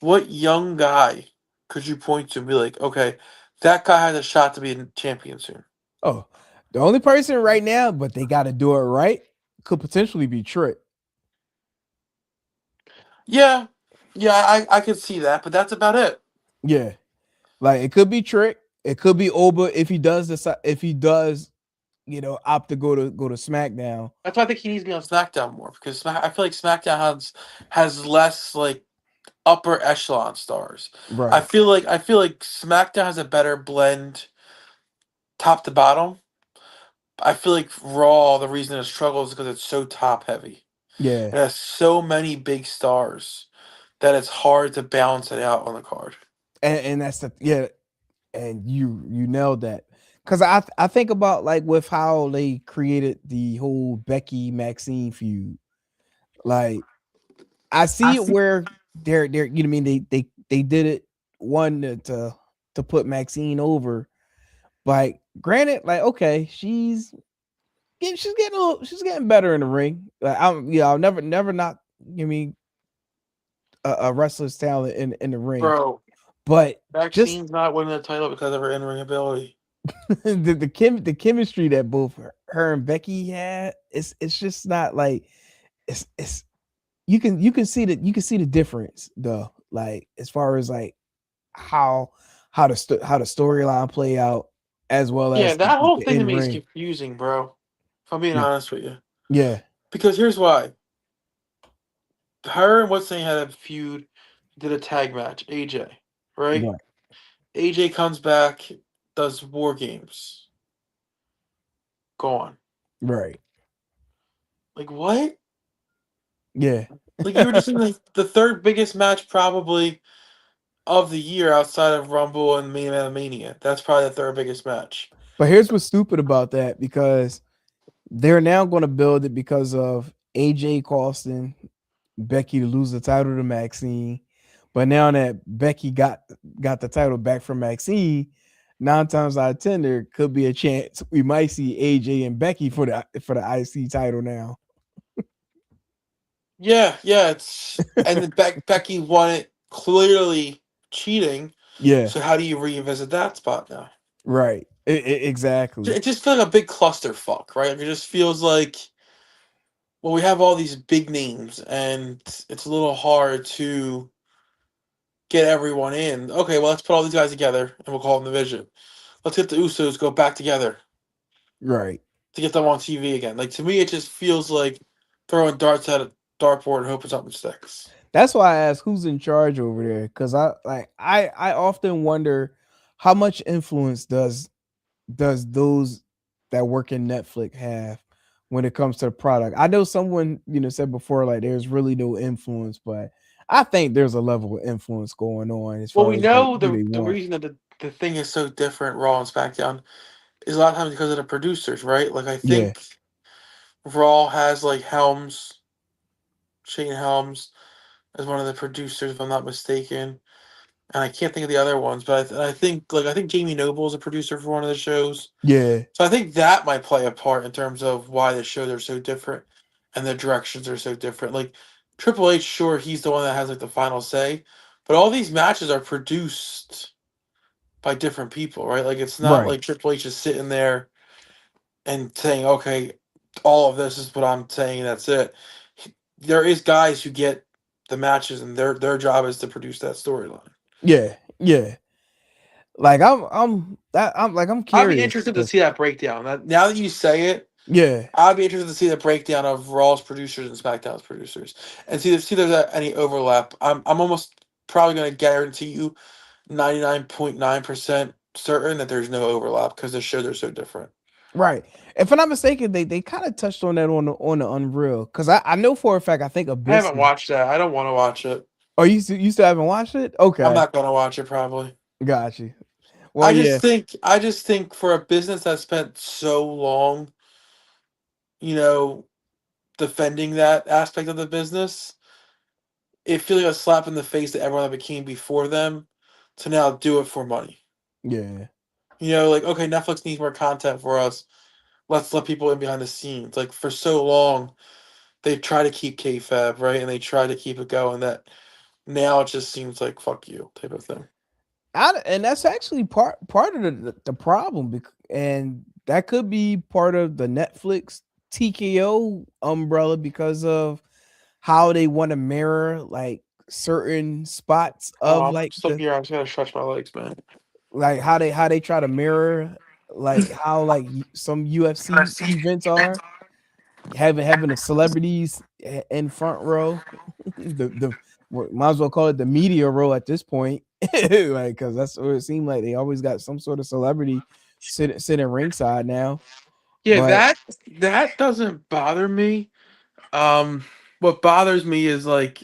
What young guy could you point to and be like, okay, that guy has a shot to be a champion soon? Oh, the only person right now, but they got to do it right, could potentially be Trick. Yeah, yeah, I could see that, but that's about it. Yeah, like it could be Trick. It could be Oba if he does decide, if he does, opt to go to SmackDown. That's why I think he needs to be on SmackDown more because I feel like SmackDown has less like upper echelon stars. Right. I feel like SmackDown has a better blend top to bottom. I feel like Raw, the reason it struggles is because it's so top heavy. Yeah, It has so many big stars that it's hard to balance it out on the card. and that's and you nailed that. Because I think about like with how they created the whole Becky Maxine feud. Like I see it where they're you know what I mean they did it one to put Maxine over. Like granted, like okay, she's getting better in the ring. Like I'll never not give me a wrestler's talent in the ring, Bro, but just Maxine's not winning the title because of her in-ring ability. the chemistry that both her and Becky had, it's just not like it's you can see the difference though, like as far as like how how the storyline play out as well Yeah, as the, that whole the thing to in me is ring. confusing, bro. If I'm being Yeah, honest with you. yeah, Because here's why. Her and what's name had a feud, did a tag match, AJ, right? right, AJ comes back, does war games. Gone. right, Like what? yeah. Like you were just in the third biggest match probably of the year outside of Rumble and Mania. That's probably the third biggest match. But here's what's stupid about that, because they're now going to build it because of AJ costing Becky to lose the title to Maxine. But now that Becky got the title back from Maxine, 9 times out of 10 there could be a chance we might see AJ and Becky for the IC title now. Yeah, yeah, it's and then Becky won it clearly cheating. Yeah, So how do you revisit that spot now? right. Exactly. It just feels like a big clusterfuck, right? It just feels like, well, we have all these big names, and it's a little hard to get everyone in. Okay, well, let's put all these guys together, and we'll call them the Vision. let's get the Usos go back together Right. to get them on TV again. Like, to me, it just feels like throwing darts at a dartboard and hoping something sticks. That's why I asked who's in charge over there, because I often wonder how much influence does those that work in Netflix have when it comes to the product. I know someone said before like there's really no influence, but I think there's a level of influence going on as Well, far we as like know who they the want. reason that the thing is so different, Raw and SmackDown, is a lot of times because of the producers, right? Like, I Yeah, think Raw has like Shane Helms as one of the producers, if I'm not mistaken. And I can't think of the other ones, but I think Jamie Noble is a producer for one of the shows. yeah, So I think that might play a part in terms of why the shows are so different and the directions are so different. Like Triple H, sure, he's the one that has like the final say, but all these matches are produced by different people, right? Like it's not right. like Triple H is sitting there and saying, "Okay, all of this is what I'm saying, that's it." There is guys who get the matches, and their job is to produce that storyline. Yeah, yeah. Like I'm I'd be curious interested to because see that breakdown. Now that you say it, yeah, I'd be interested to see the breakdown of Raw's producers and SmackDown's producers, and see if there's any overlap. I'm almost probably going to guarantee you 99.9% certain that there's no overlap because the shows are so different. right. If I'm not mistaken, they kind of touched on that on the Unreal because I know for a fact I think I Abyss haven't is. watched that. I don't want to watch it. Oh, you still haven't watched it? I'm Okay, not going to watch it probably. got you. Well, I yeah, just think I just think for a business that spent so long, you know, defending that aspect of the business, it feels like a slap in the face to everyone that became before them to now do it for money. yeah. Like, okay, Netflix needs more content for us. Let's let people in behind the scenes. Like for so long, they try to keep kayfabe, right? And they try to keep it going. That now it just seems like fuck you type of thing. And that's actually part of the problem, and that could be part of the Netflix TKO umbrella because of how they want to mirror like certain spots Oh, of I'm like still here. I just gotta stretch my legs, man. how they try to mirror like how like some UFC events are having the celebrities in front row. the might as well call it the media row at this point, like because that's what it seemed like. They always got some sort of celebrity sitting ringside now. Yeah, But that doesn't bother me. What bothers me is like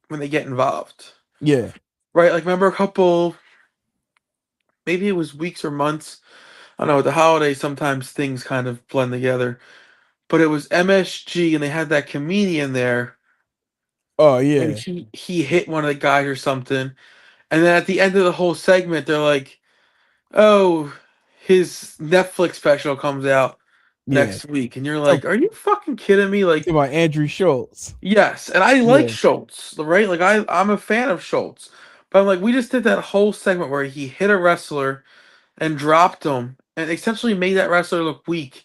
when they get involved, yeah, right? Like, remember a couple, maybe it was weeks or months. I don't know. With the holidays, sometimes things kind of blend together. But it was MSG, and they had that comedian there, oh and yeah, he hit one of the guys or something. And then at the end of the whole segment, they're like, "Oh, his Netflix special comes out yeah. next week," and you're Oh, like, "Are you fucking kidding me?" Like, about Andrew Schultz. yes, and I like Yeah, Schultz, right? Like, I'm a fan of Schultz, but I'm like, we just did that whole segment where he hit a wrestler and dropped him, and essentially made that wrestler look weak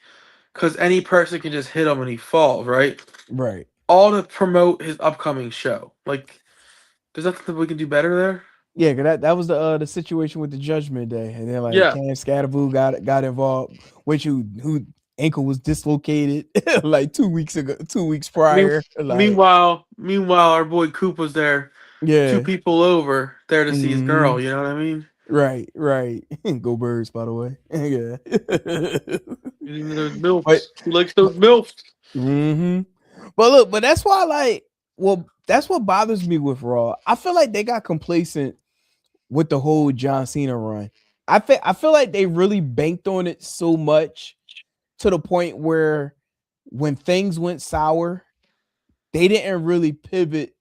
because any person can just hit him and he falls, right? right. All to promote his upcoming show. Like, there's nothing that we can do better there. Yeah, 'cause that was the situation with the Judgment Day, and then like Yeah, Cam Scatterboo got involved, which who ankle was dislocated like 2 weeks ago, 2 weeks Me- prior. Like, meanwhile, our boy Coop was there, two yeah, people over, there to see his girl. mhm, You know what I mean? right, right. Go Birds, by the way. Yeah, Even those but milfs. He likes those milfs. mhm. But look, but that's why like, well, that's what bothers me with Raw. I feel like they got complacent with the whole John Cena run. I feel like they really banked on it so much to the point where when things went sour, they didn't really pivot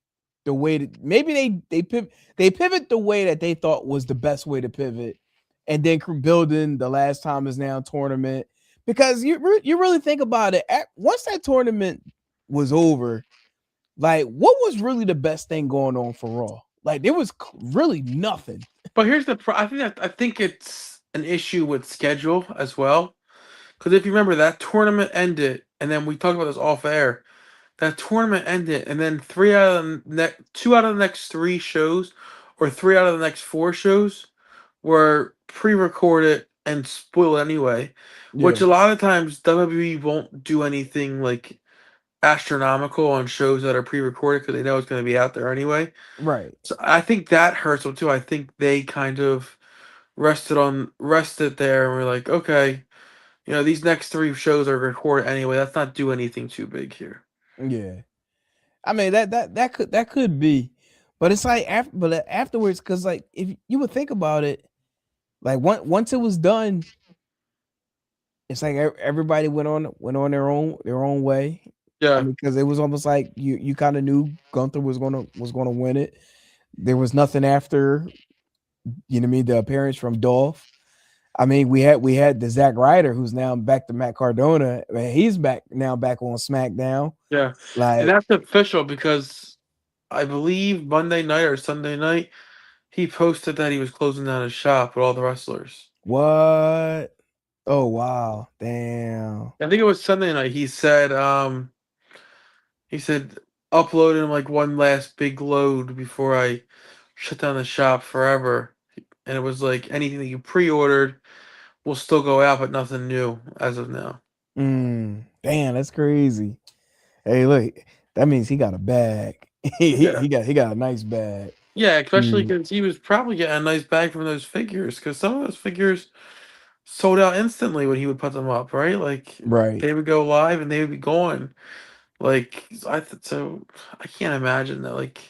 the way that maybe they pivot the way that they thought was the best way to pivot, and then building the last time is now tournament because you really think about it. Once that tournament was over, like what was really the best thing going on for Raw? Like there was really nothing. But here's the I think it's an issue with schedule as well. Because if you remember, that tournament ended, and then we talked about this off air. That tournament ended, and then two out of the next three shows, or three out of the next four shows, were pre-recorded and spoil it anyway. Which Yeah, a lot of times WWE won't do anything like astronomical on shows that are pre-recorded because they know it's going to be out there anyway. right. So I think that hurts them too. I think they kind of rested there and were like, okay, these next three shows are recorded anyway. Let's not do anything too big here. Yeah. I mean that could be, but it's like afterwards, because like if you would think about it, like once it was done, it's like everybody went on their own way. I Yeah, mean, because it was almost like you kind of knew Gunther was gonna win it. There was nothing after, what I mean, the appearance from Dolph. I mean, we had the Zack Ryder, who's now back to Matt Cardona. Man, he's back on SmackDown. yeah, and Like that's official because I believe Monday night or Sunday night he posted that he was closing down his shop with all the wrestlers. what? Oh wow, damn. I think it was Sunday night. He said uploading like one last big load before I shut down the shop forever. And it was like anything that you pre-ordered will still go out, but nothing new as of now. Damn, that's crazy. Hey, look, that means he got a bag. he, he Yeah. he got he got a nice bag. Yeah, especially Mm, because he was probably getting a nice bag from those figures. Because some of those figures sold out instantly when he would put them up, right? Like right. they would go live and they would be gone. Like so, I can't imagine that. Like,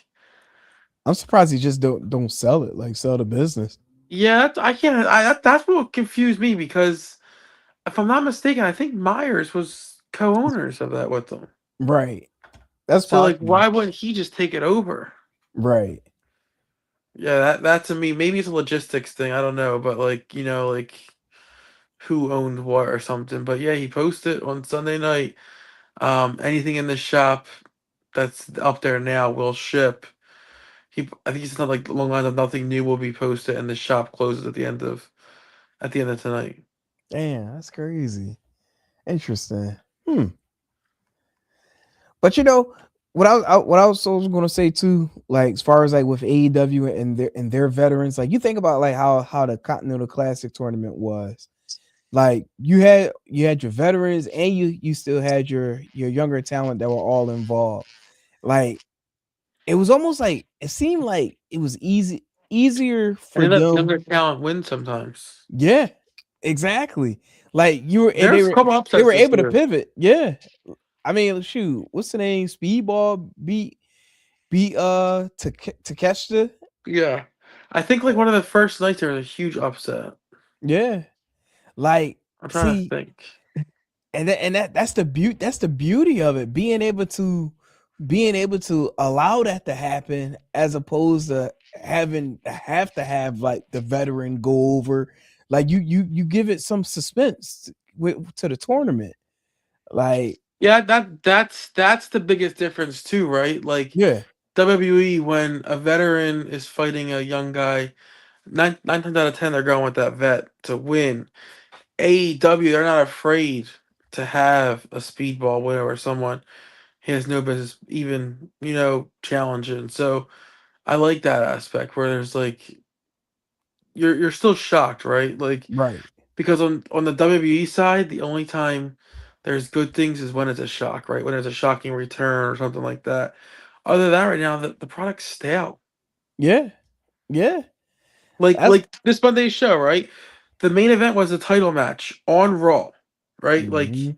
I'm surprised he just don't sell it, like sell the business. yeah, I can't. That's what confused me because if I'm not mistaken, I think Myers was co-owners of that with them. Right. That's So like, possible. why wouldn't he just take it over? Right. Yeah, that to me, maybe it's a logistics thing. I don't know, but like like who owned what or something. But yeah, he posted on Sunday night. Anything in the shop that's up there now will ship. I think it's not like along the lines of nothing new will be posted, and the shop closes at the end of tonight. Damn, that's crazy. Interesting. Hmm. But what I was also going to say too, like as far as like with AEW and their veterans, like you think about like how the Continental Classic tournament was. Like you had your veterans and you still had your younger talent that were all involved. Like it was almost like it seemed like it was easier And for they let them. younger talent win sometimes. Yeah, exactly. Like you were and they There's a were couple they upsets were this able to year. pivot. Yeah. I mean, shoot, what's the name? Speedball beat Takeshita. Yeah, I think like one of the first nights there was a huge upset. Yeah. Like, I'm trying to see, think. that's the beauty of it, being able to allow that to happen as opposed to having to have like the veteran go over. Like you give it some suspense to the tournament. Like, Yeah, that's the biggest difference too, right? Like yeah, WWE when a veteran is fighting a young guy, nine times out of 10 they're going with that vet to win. AEW, they're not afraid to have a speedball winner or someone he has no business even challenging. So I like that aspect where there's like you're still shocked, right? Like right. because on the WWE side, the only time there's good things is when it's a shock, right? When it's a shocking return or something like that. Other than that, right now the product's stale. Yeah. Yeah. Like That's like this Monday's show, right? The main event was a title match on Raw, right? Like mhm.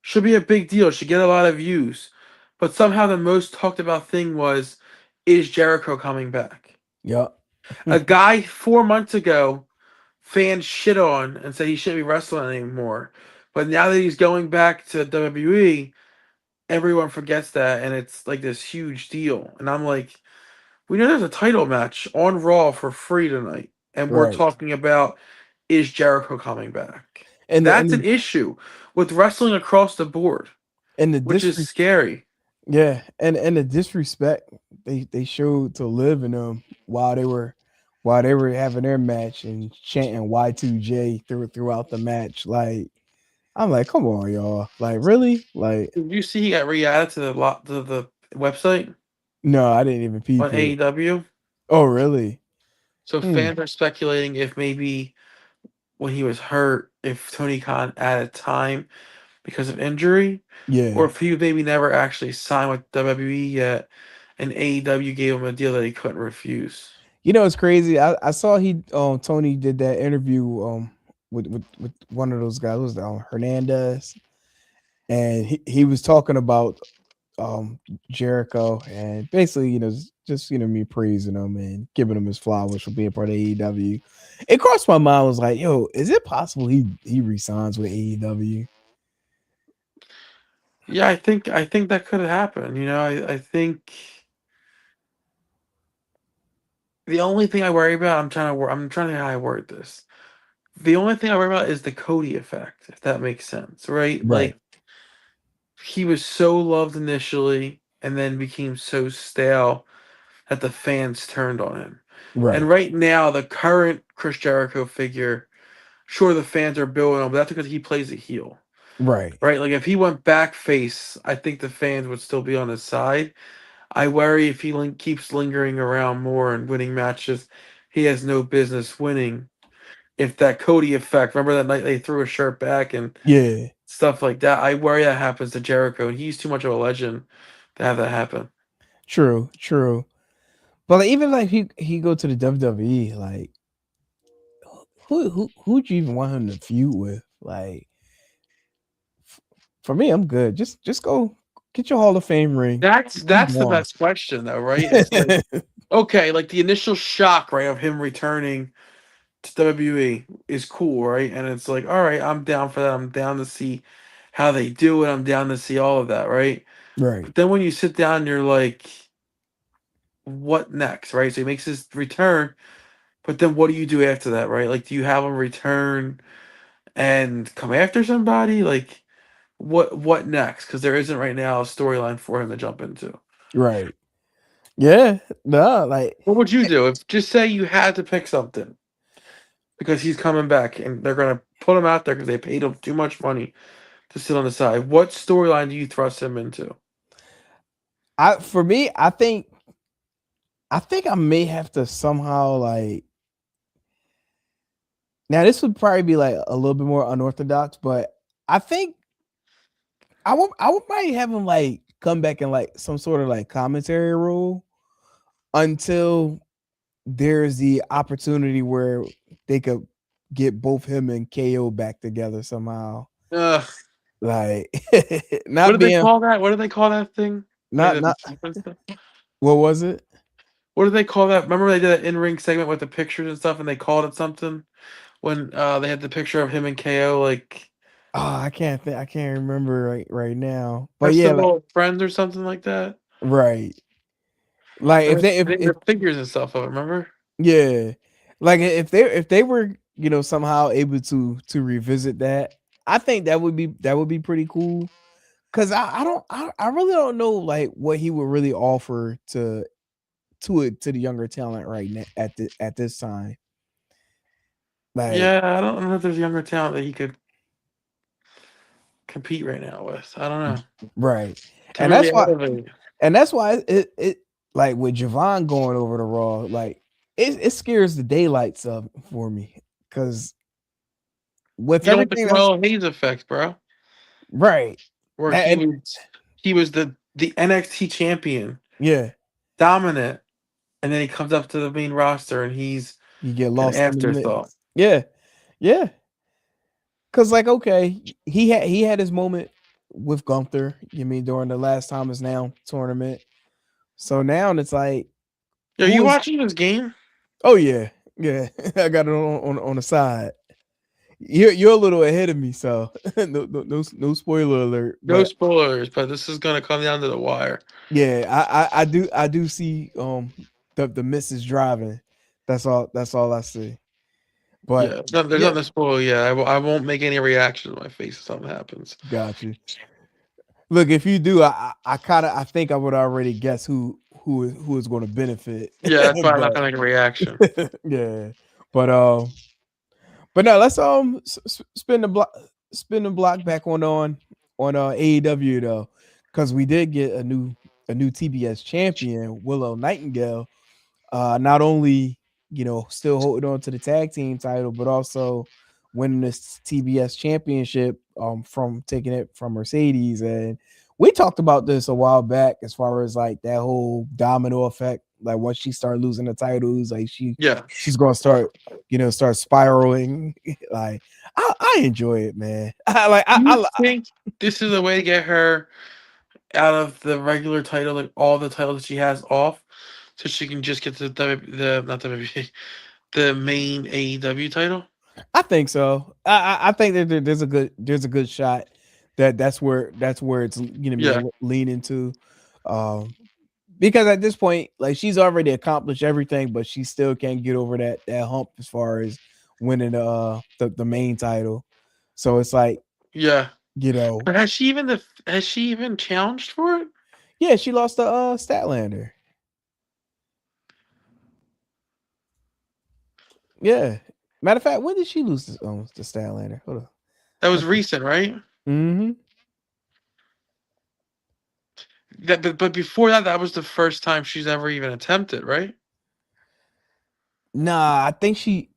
should be a big deal, should get a lot of views. But somehow the most talked about thing was is Jericho coming back? Yep. A guy 4 months ago fans shit on and said he shouldn't be wrestling anymore. But now that he's going back to WWE, everyone forgets that and it's like this huge deal. And I'm like, we know there's a title match on Raw for free tonight. And we're Right. talking about is Jericho coming back? And the and That's an the issue with wrestling across the board, and the which is disrespect. scary. Yeah, and the disrespect they showed to Liv and them while they were having their match and chanting Y2J throughout the match. Like, I'm like, come on, y'all. Like, really? Like, Did you see he got re-added to the website no, I didn't even on peep it. AEW? Oh, really? So Hmm. fans are speculating if maybe when he was hurt if Tony Khan added time because of injury, or Yeah. if he maybe never actually signed with WWE yet, and AEW gave him a deal that he couldn't refuse. You know, it's crazy. I saw Tony did that interview with one of those guys. What was that, Hernandez? And he was talking about Jericho and basically, just me praising him and giving him his flowers for being part of AEW. It crossed my mind, was like, yo, is it possible he resigns with AEW? Yeah, I think that could happen. You know, I think the only thing I worry about, I'm trying to how I word this. The only thing I worry about is the Cody effect, if that makes sense, right? Right, Like he was so loved initially and then became so stale that the fans turned on him. And right, right now, the current Chris Jericho figure, sure, the fans are building him, but that's because he plays a heel, right. right? Like if he went back face, I think the fans would still be on his side. I worry if he keeps lingering around more and winning matches he has no business winning. If that Cody effect, remember that night they threw a shirt back and Yeah, stuff like that. I worry that happens to Jericho, and he's too much of a legend to have that happen. true, true. But like, even like he go to the WWE, like who'd you even want him to feud with? Like for me, I'm good. Just go get your Hall of Fame ring. Move That's the on. best question though, right? It's like okay, like the initial shock, right, of him returning to WWE is cool, right? And it's like, all right, I'm down for that. I'm down to see how they do it. I'm down to see all of that, right? Right, But then when you sit down, you're like, what next, right? So he makes his return, but then what do you do after that, right? Like, do you have him return and come after somebody? Like, what next? Because there isn't right now a storyline for him to jump into. right. Yeah, no, like What would you do if just say you had to pick something because he's coming back and they're gonna put him out there because they paid him too much money to sit on the side? What storyline do you thrust him into? for me, I think I may have to somehow like now this would probably be like a little bit more unorthodox, but I think I would might have him like come back in like some sort of like commentary role until there's the opportunity where they could get both him and KO back together somehow. Ugh. Like What not do they being call that? What do they call that thing? Where not they have the not champ and stuff? what was it? What do they call that? Remember they did that in-ring segment with the pictures and stuff, and they called it something when they had the picture of him and KO, like Oh, I can't remember right now. But yeah, like personal friends or something like that. right. Like They if had they they if had figures and stuff of it, remember? yeah, like if they were somehow able to revisit that, I think that would be pretty cool. Cause I really don't know like what he would really offer to the younger talent right now at this time. Like Yeah, I don't know if there's younger talent that he could compete right now with. I don't know. right, To and really elevate. that's why it like with Javon going over to Raw, like it scares the daylights of for me because with You don't want the everything that's Carmelo Hayes effect, bro. right Where that and he was the NXT champion, yeah, dominant, and then he comes up to the main roster and he's you get an lost in the afterthought. mix. Yeah, yeah. Cause like okay, he had his moment with Gunther. You mean during the last time is now tournament. So now it's like Yo, who you is? watching this game? Oh yeah, yeah. I got it on the side. You're a little ahead of me, so no spoiler alert. No But spoilers, but this is gonna come down to the wire. yeah, I do see the missus driving. That's all I see. But Yeah, there's yeah, nothing to spoil. Yeah, I won't make any reaction on my face if something happens. got you. Look, if you do, I think I would already guess who is going to benefit. Yeah, that's why I'm not But gonna make a reaction. yeah, but no, let's spin the block back on AEW though, because we did get a new TBS champion, Willow Nightingale. Not only still holding on to the tag team title, but also winning this TBS championship from taking it from Mercedes. And we talked about this a while back as far as like that whole domino effect. Like once she started losing the titles, like she's gonna start, start spiraling. Like I enjoy it, man. You think this is a way to get her out of the regular title, like all the titles she has off, so she can just get the not WWE, the main AEW title? I think so. I think that there's a good shot that's where it's Yeah. leaning to, because at this point, like she's already accomplished everything, but she still can't get over that hump as far as winning the main title. So it's like, Yeah. But But has she even challenged for it? yeah, she lost to Statlander. Yeah. Matter of fact, when did she lose to Statlander? Hold on. That was recent, right? Mm-hmm. But before that, that was the first time she's ever even attempted, right? Nah, I think she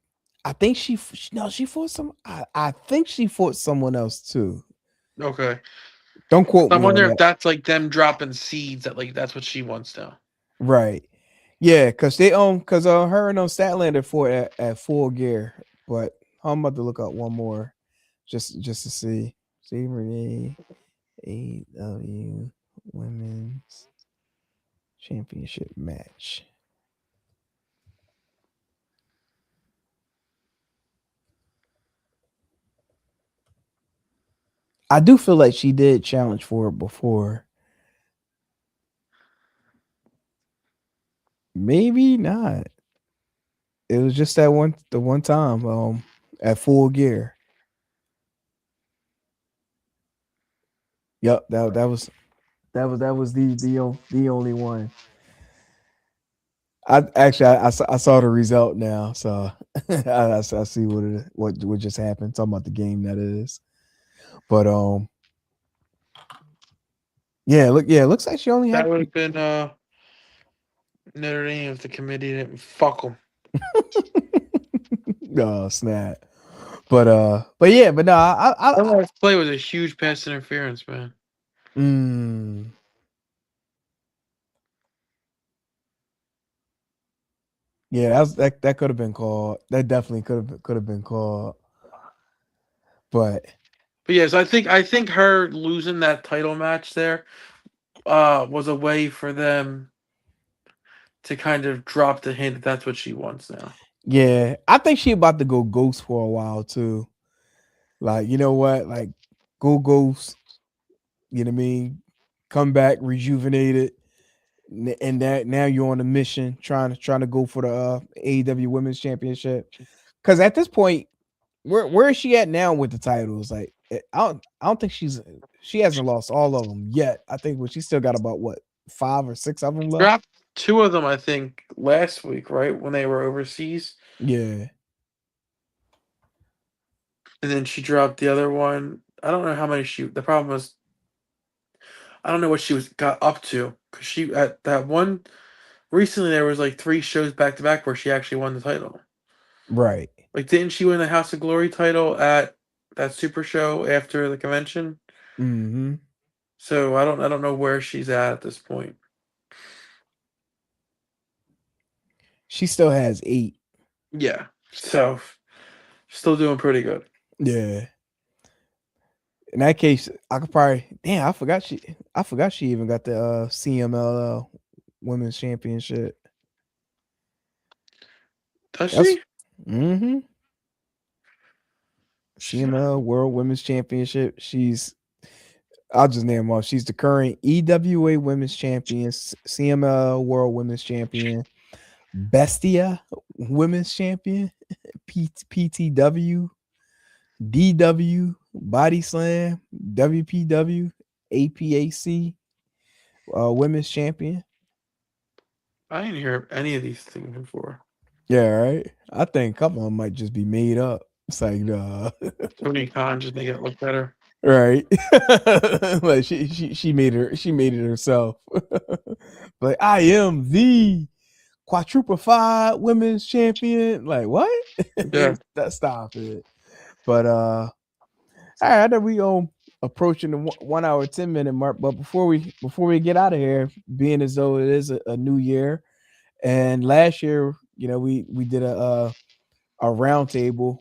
no, she fought I think she fought someone else too. Okay. Don't quote I me on wonder if that. that's like them dropping seeds that like that's what she wants now. Right. Yeah, because her and Statlander fought at Full Gear. But I'm about to look up one more just to see. See Renee AEW Women's Championship match. I do feel like she did challenge for it before. Maybe not. It was just the one time at Full Gear. Yep, that was the only one. I saw the result now, so I see what just happened. Talking about the game that is, but yeah, it looks like she only had. That would have been Notre Dame if the committee didn't fuck them. Oh snap! But yeah, but no, That last play was a huge pass interference, man. Yeah, that could have been called. That definitely could have been called. But yes, I think her losing that title match there was a way for them to kind of drop the hint that that's what she wants now. yeah, I think she about to go ghost for a while too. Like, you know what? Like, go ghost. You know what I mean? Come back rejuvenated, and that now you're on a mission trying to go for the AEW Women's Championship. Because at this point, where is she at now with the titles? Like, I don't think she hasn't lost all of them yet. I think she still got about 5 or 6 of them left. Dropped 2 of them, I think, last week, right when they were overseas. Yeah. And then she dropped the other one. I don't know how many the problem was, I don't know what she got up to because she at that one recently there was like 3 shows back to back where she actually won the title. Right. Like, didn't she win the House of Glory title at that Super Show after the convention? Mm-hmm. So I don't know where she's at this point. She still has 8. Yeah. So still doing pretty good. Yeah. In that case, I could probably I forgot she even got the CML Women's Championship. Does she? Mm-hmm. CML World Women's Championship. I'll just name them off. She's the current EWA Women's Champion, CML World Women's Champion, Bestia Women's Champion, PTW, DW, Body Slam, WPW, APAC, Women's Champion. I didn't hear any of these things before. Yeah, right. I think a couple of them might just be made up. It's like, Tony Khan just make it look better. Right. Like she made it herself. Like, I am the quadruple 5 women's champion. Like, what? Yeah. Stop it. But all right, I know we approaching the 1 hour 10 minute mark. But before we get out of here, being as though it is a new year, and last year, we did a roundtable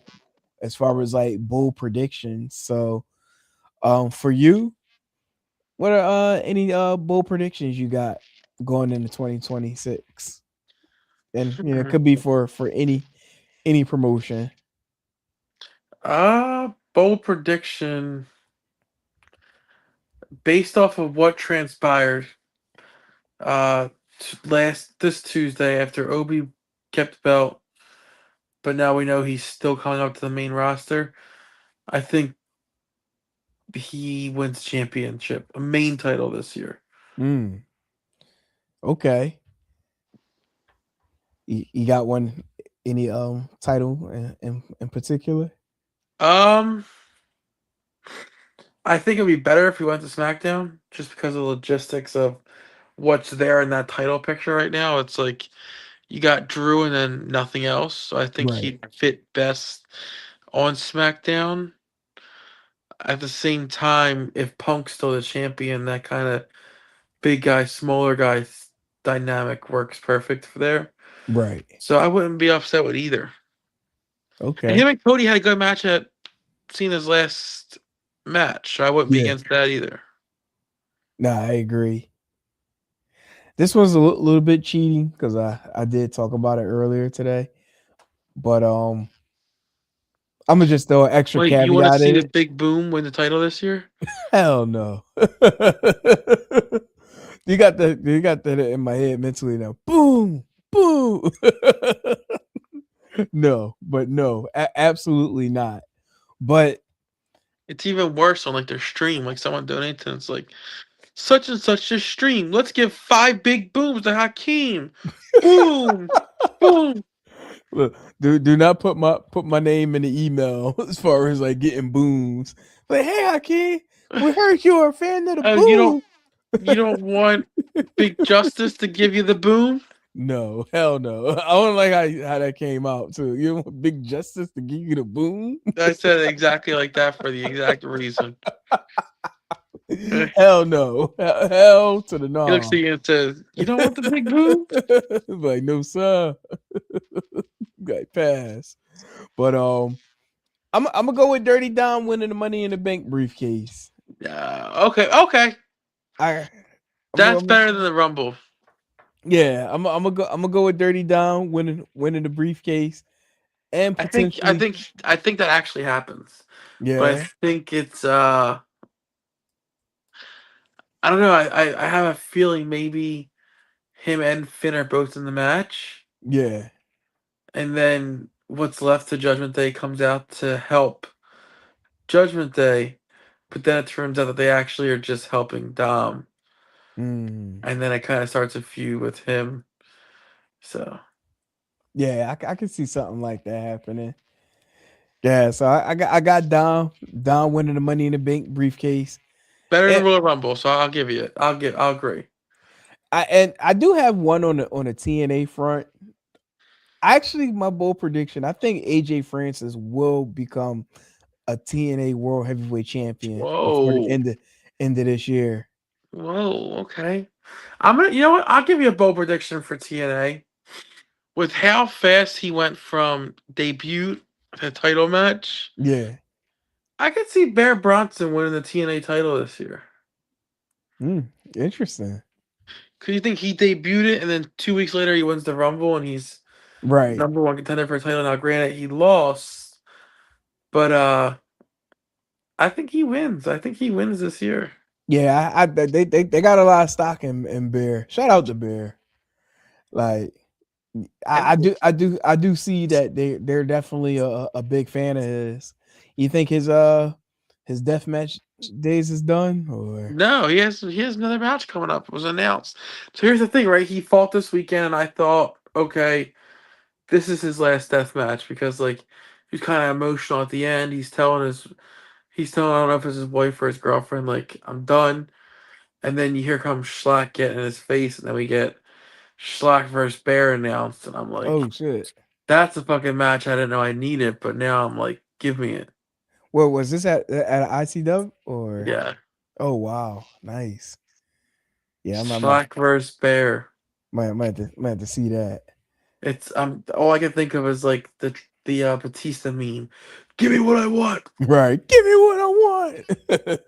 as far as like bold predictions. So for you, what are any bold predictions you got going into 2026? And it could be for any promotion. Bold prediction based off of what transpired uh this Tuesday after Obi kept the belt, but now we know he's still coming up to the main roster. I think he wins championship, a main title this year. Mm, okay. You got one any title in particular? Um, I think it'd be better if he went to SmackDown, just because of the logistics of what's there in that title picture right now. It's like you got Drew and then nothing else. So I think Right. he'd fit best on SmackDown. At the same time, if Punk's still the champion, that kind of big guy, smaller guy dynamic works perfect for there. Right. So I wouldn't be upset with either. And him Okay. and Cody had a good match at Cena's last match. So I wouldn't be Yeah. against that either. Nah, I agree. This was a little bit cheating because I did talk about it earlier today, but I'm gonna just throw an extra Like, you want to caveat see in the it. big boom win the title this year? Hell no. You got that in my head mentally now. Boom, boom. No, but no, absolutely not. But It's even worse on like their stream. Like someone donates and it's like such and such just stream. Let's give 5 big booms to Hakeem. Boom, boom. look, do not put my name in the email as far as like getting booms. Like, hey, Hakeem, we heard you were a fan of the Oh, boom. you don't want Big Justice to give you the boom? No, hell no. I don't like how that came out too. You want Big Justice to give you the boom? I said it exactly like that for the exact reason. He Hell no. Hell to the looks at no. you and says, "You don't want the big boom?" Like, no, sir. Got pass. But I'm gonna go with Dirty Dom winning the Money in the Bank briefcase. Okay. I That's better than the Rumble. yeah, I'm gonna go with Dirty Dom winning the briefcase and I think I potentially think I think that actually happens. But I yeah think it's I don't know. I have a feeling maybe him and Finn are both in the match, yeah and then what's left to Judgment Day comes out to help Judgment Day, but then it turns out that they actually are just helping Dom, mm, and then it kind of starts a feud with him. So yeah I can see something like that happening. Yeah, so I got Dom winning the Money in the Bank briefcase. better than And Royal Rumble. So I'll give you it. I'll agree. I do have one on the TNA front. Actually, my bold prediction, I think AJ Francis will become a TNA World Heavyweight Champion before the Whoa, end of this year. whoa. Okay, I'm gonna. You know what? I'll give you a bold prediction for TNA. With how fast he went from debut to title match, Yeah. I could see Bear Bronson winning the TNA title this year. Interesting. Cause you think he debuted it and then 2 weeks later he wins the Rumble and he's Right. number 1 contender for a title. Now, granted, he lost, but I think he wins. I think he wins this year. Yeah, they got a lot of stock in Bear. Shout out to Bear. Like And I do see that they're definitely a big fan of his. You think his deathmatch days is done or no, he has another match coming up. It was announced. So here's the thing, right? He fought this weekend, and I thought, okay, this is his last death match because like he's kind of emotional at the end. He's telling, I don't know if it's his wife or his girlfriend, like, I'm done. And then you hear come Schlack get in his face, and then we get Schlack versus Bear announced, and I'm like, oh shit. that's a fucking match I didn't know I needed, but now I'm like, give me it. Well, was this at ICW or? Yeah, Oh wow, nice. Yeah, I'm Slack versus Bear. might have to see that. It's all I can think of is like the Batista meme. Give me what I want. Right, give me what I want.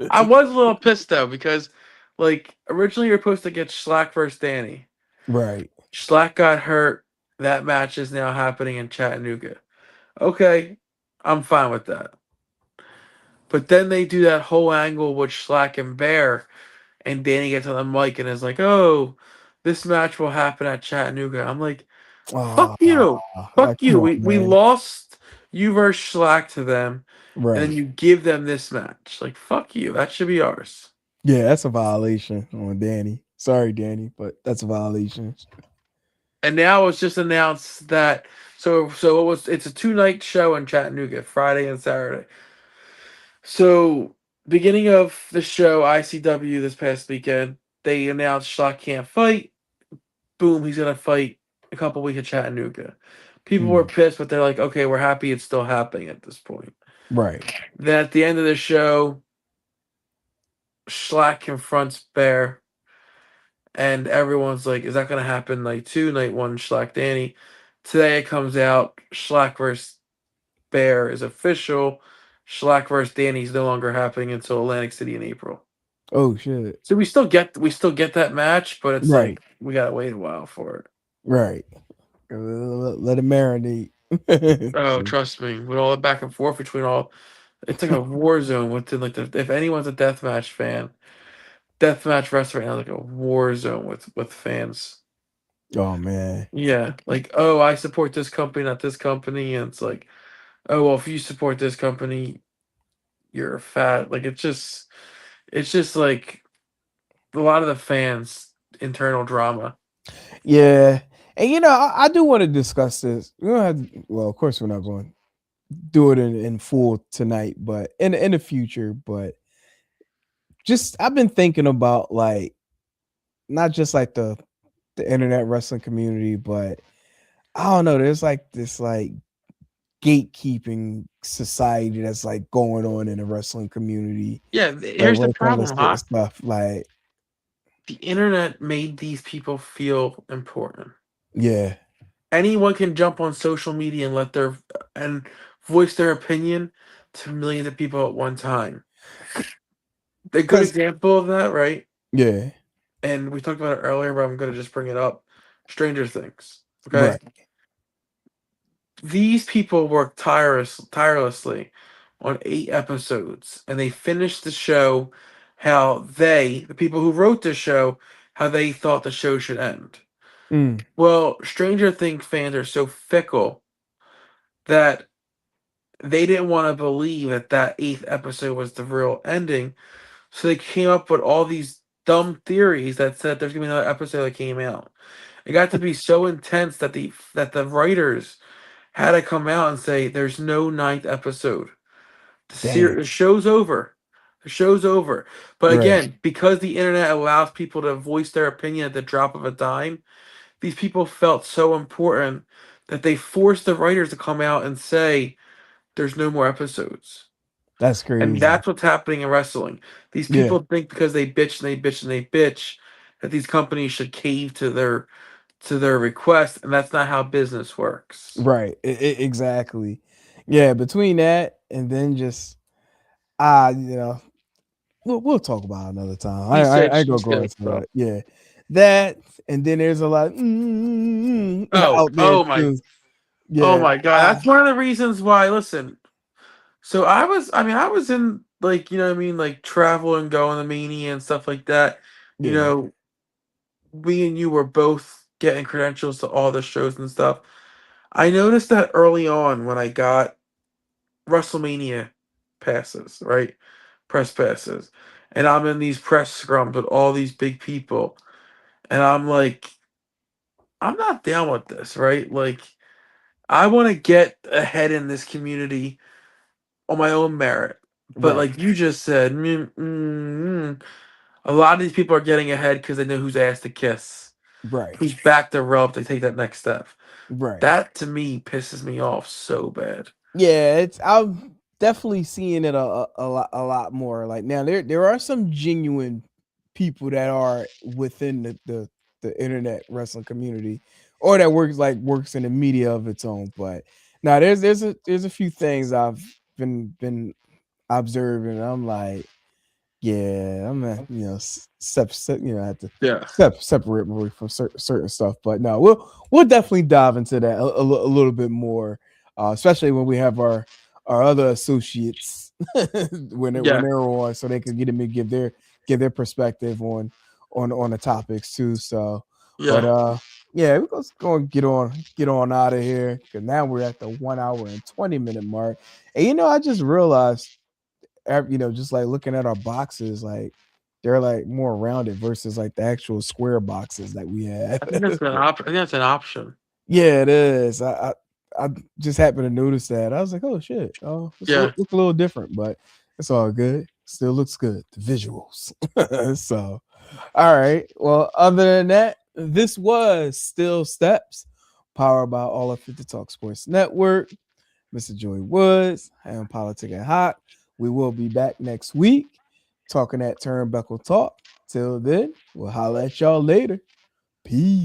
I was a little pissed though because like originally you were supposed to get Slack versus Danny. Right. Slack got hurt. That match is now happening in Chattanooga. Okay, I'm fine with that. But then they do that whole angle with Slack and Bear, and Danny gets on the mic and is like, "Oh, this match will happen at Chattanooga." I'm like, "Fuck Ah, you, fuck come you. on, We man. lost you versus Slack to them, and then Right. you give them this match. Like, fuck you. That should be ours." Yeah, that's a violation on Danny. Sorry, Danny, but that's a violation. And now it's just announced that it's a 2 night show in Chattanooga, Friday and Saturday. So beginning of the show, ICW this past weekend, they announced Shock can't fight. Boom, he's gonna fight a couple weeks at Chattanooga. People were Mm, pissed, but they're like, okay, we're happy it's still happening at this point. right. Then at the end of the show, Schlack confronts Bear, and everyone's like, is that gonna happen night two, night one, Schlack Danny? Today it comes out, Schlack versus Bear is official. Schlack versus Danny is no longer happening until Atlantic City in April. Oh shit. So we still get that match, but it's Right. like we gotta wait a while for it. Right. Let it marinate. Oh, trust me, with all the back and forth between all, it's like a war zone within like the. If anyone's a deathmatch fan, deathmatch wrestling right now is like a war zone with fans. Oh man. Yeah, like oh, I support this company, not this company, and it's like oh well, if you support this company, you're a fat. Like it's just like a lot of the fans internal drama. Yeah. And I do want to discuss this. We don't have well, of course we're not going to do it in full tonight, but in the future, but just I've been thinking about like not just like the internet wrestling community, but I don't know, there's like this like gatekeeping society that's like going on in the wrestling community. Yeah, Like here's when the it comes to problem, certain huh? stuff, like The internet made these people feel important. yeah, Anyone can jump on social media and and voice their opinion to millions of people at one time. A good because example of that, right? yeah, And we talked about it earlier, but I'm gonna just bring it up. Stranger Things. Okay? right, These people worked tirelessly on 8 episodes, and they finished the show how the people who wrote the show, how they thought the show should end. mm, Well, Stranger Things fans are so fickle that they didn't want to believe that that eighth episode was the real ending, so they came up with all these dumb theories that said there's gonna be another episode that came out. It got to be so intense that the writers had to come out and say there's no ninth episode. damn, The show's over. The show's over. But right, again, because the internet allows people to voice their opinion at the drop of a dime, these people felt so important that they forced the writers to come out and say there's no more episodes. that's And crazy. that's what's happening in wrestling. These Yeah, people think because they bitch and they bitch and they bitch that these companies should cave to their request, and that's not how business works. right, exactly. Yeah, between that and then just we'll talk about it another time. He said I ain't gonna she's go gonna into go. that. Yeah, that and then there's a lot Oh, out there too. oh Yeah, my God! That's one of the reasons why. Listen, so I was in like you know what I mean, like travel and going to Mania and stuff like that. You yeah, know, we and you were both getting credentials to all the shows and stuff. I noticed that early on when I got WrestleMania passes, right? Press passes. And I'm in these press scrums with all these big people. And I'm like, I'm not down with this, right? Like, I want to get ahead in this community on my own merit. But right, like you just said, a lot of these people are getting ahead because they know who's ass to kiss, right, who's back to rub to take that next step. right. That to me pisses me off so bad. Yeah, it's definitely seeing it a lot more. Like now, there are some genuine people that are within the internet wrestling community, or that works in the media of its own. But now there's a few things I've been observing. I'm like, yeah, I'm gonna have to Yeah. separate me from certain stuff. But no, we'll definitely dive into that a little bit more, especially when we have our other associates when Yeah. they're on, so they can get them and give their perspective on the topics too. So, but Yeah. yeah, we're just going to get on out of here because now we're at the 1 hour and 20-minute mark. And I just realized, just like looking at our boxes, like they're like more rounded versus like the actual square boxes that we have. I think that's an option. Yeah, it is. I just happened to notice that. I was like, oh shit, oh, it's Yeah. look a little different, but it's all good. Still looks good. The visuals. So, all right. Well, other than that, this was Still Steps, powered by All of 50 Talk Sports Network. Mr. Joey Woods, I am Politic and Hot. We will be back next week talking that Turnbuckle Talk. Till then, we'll holler at y'all later. Peace.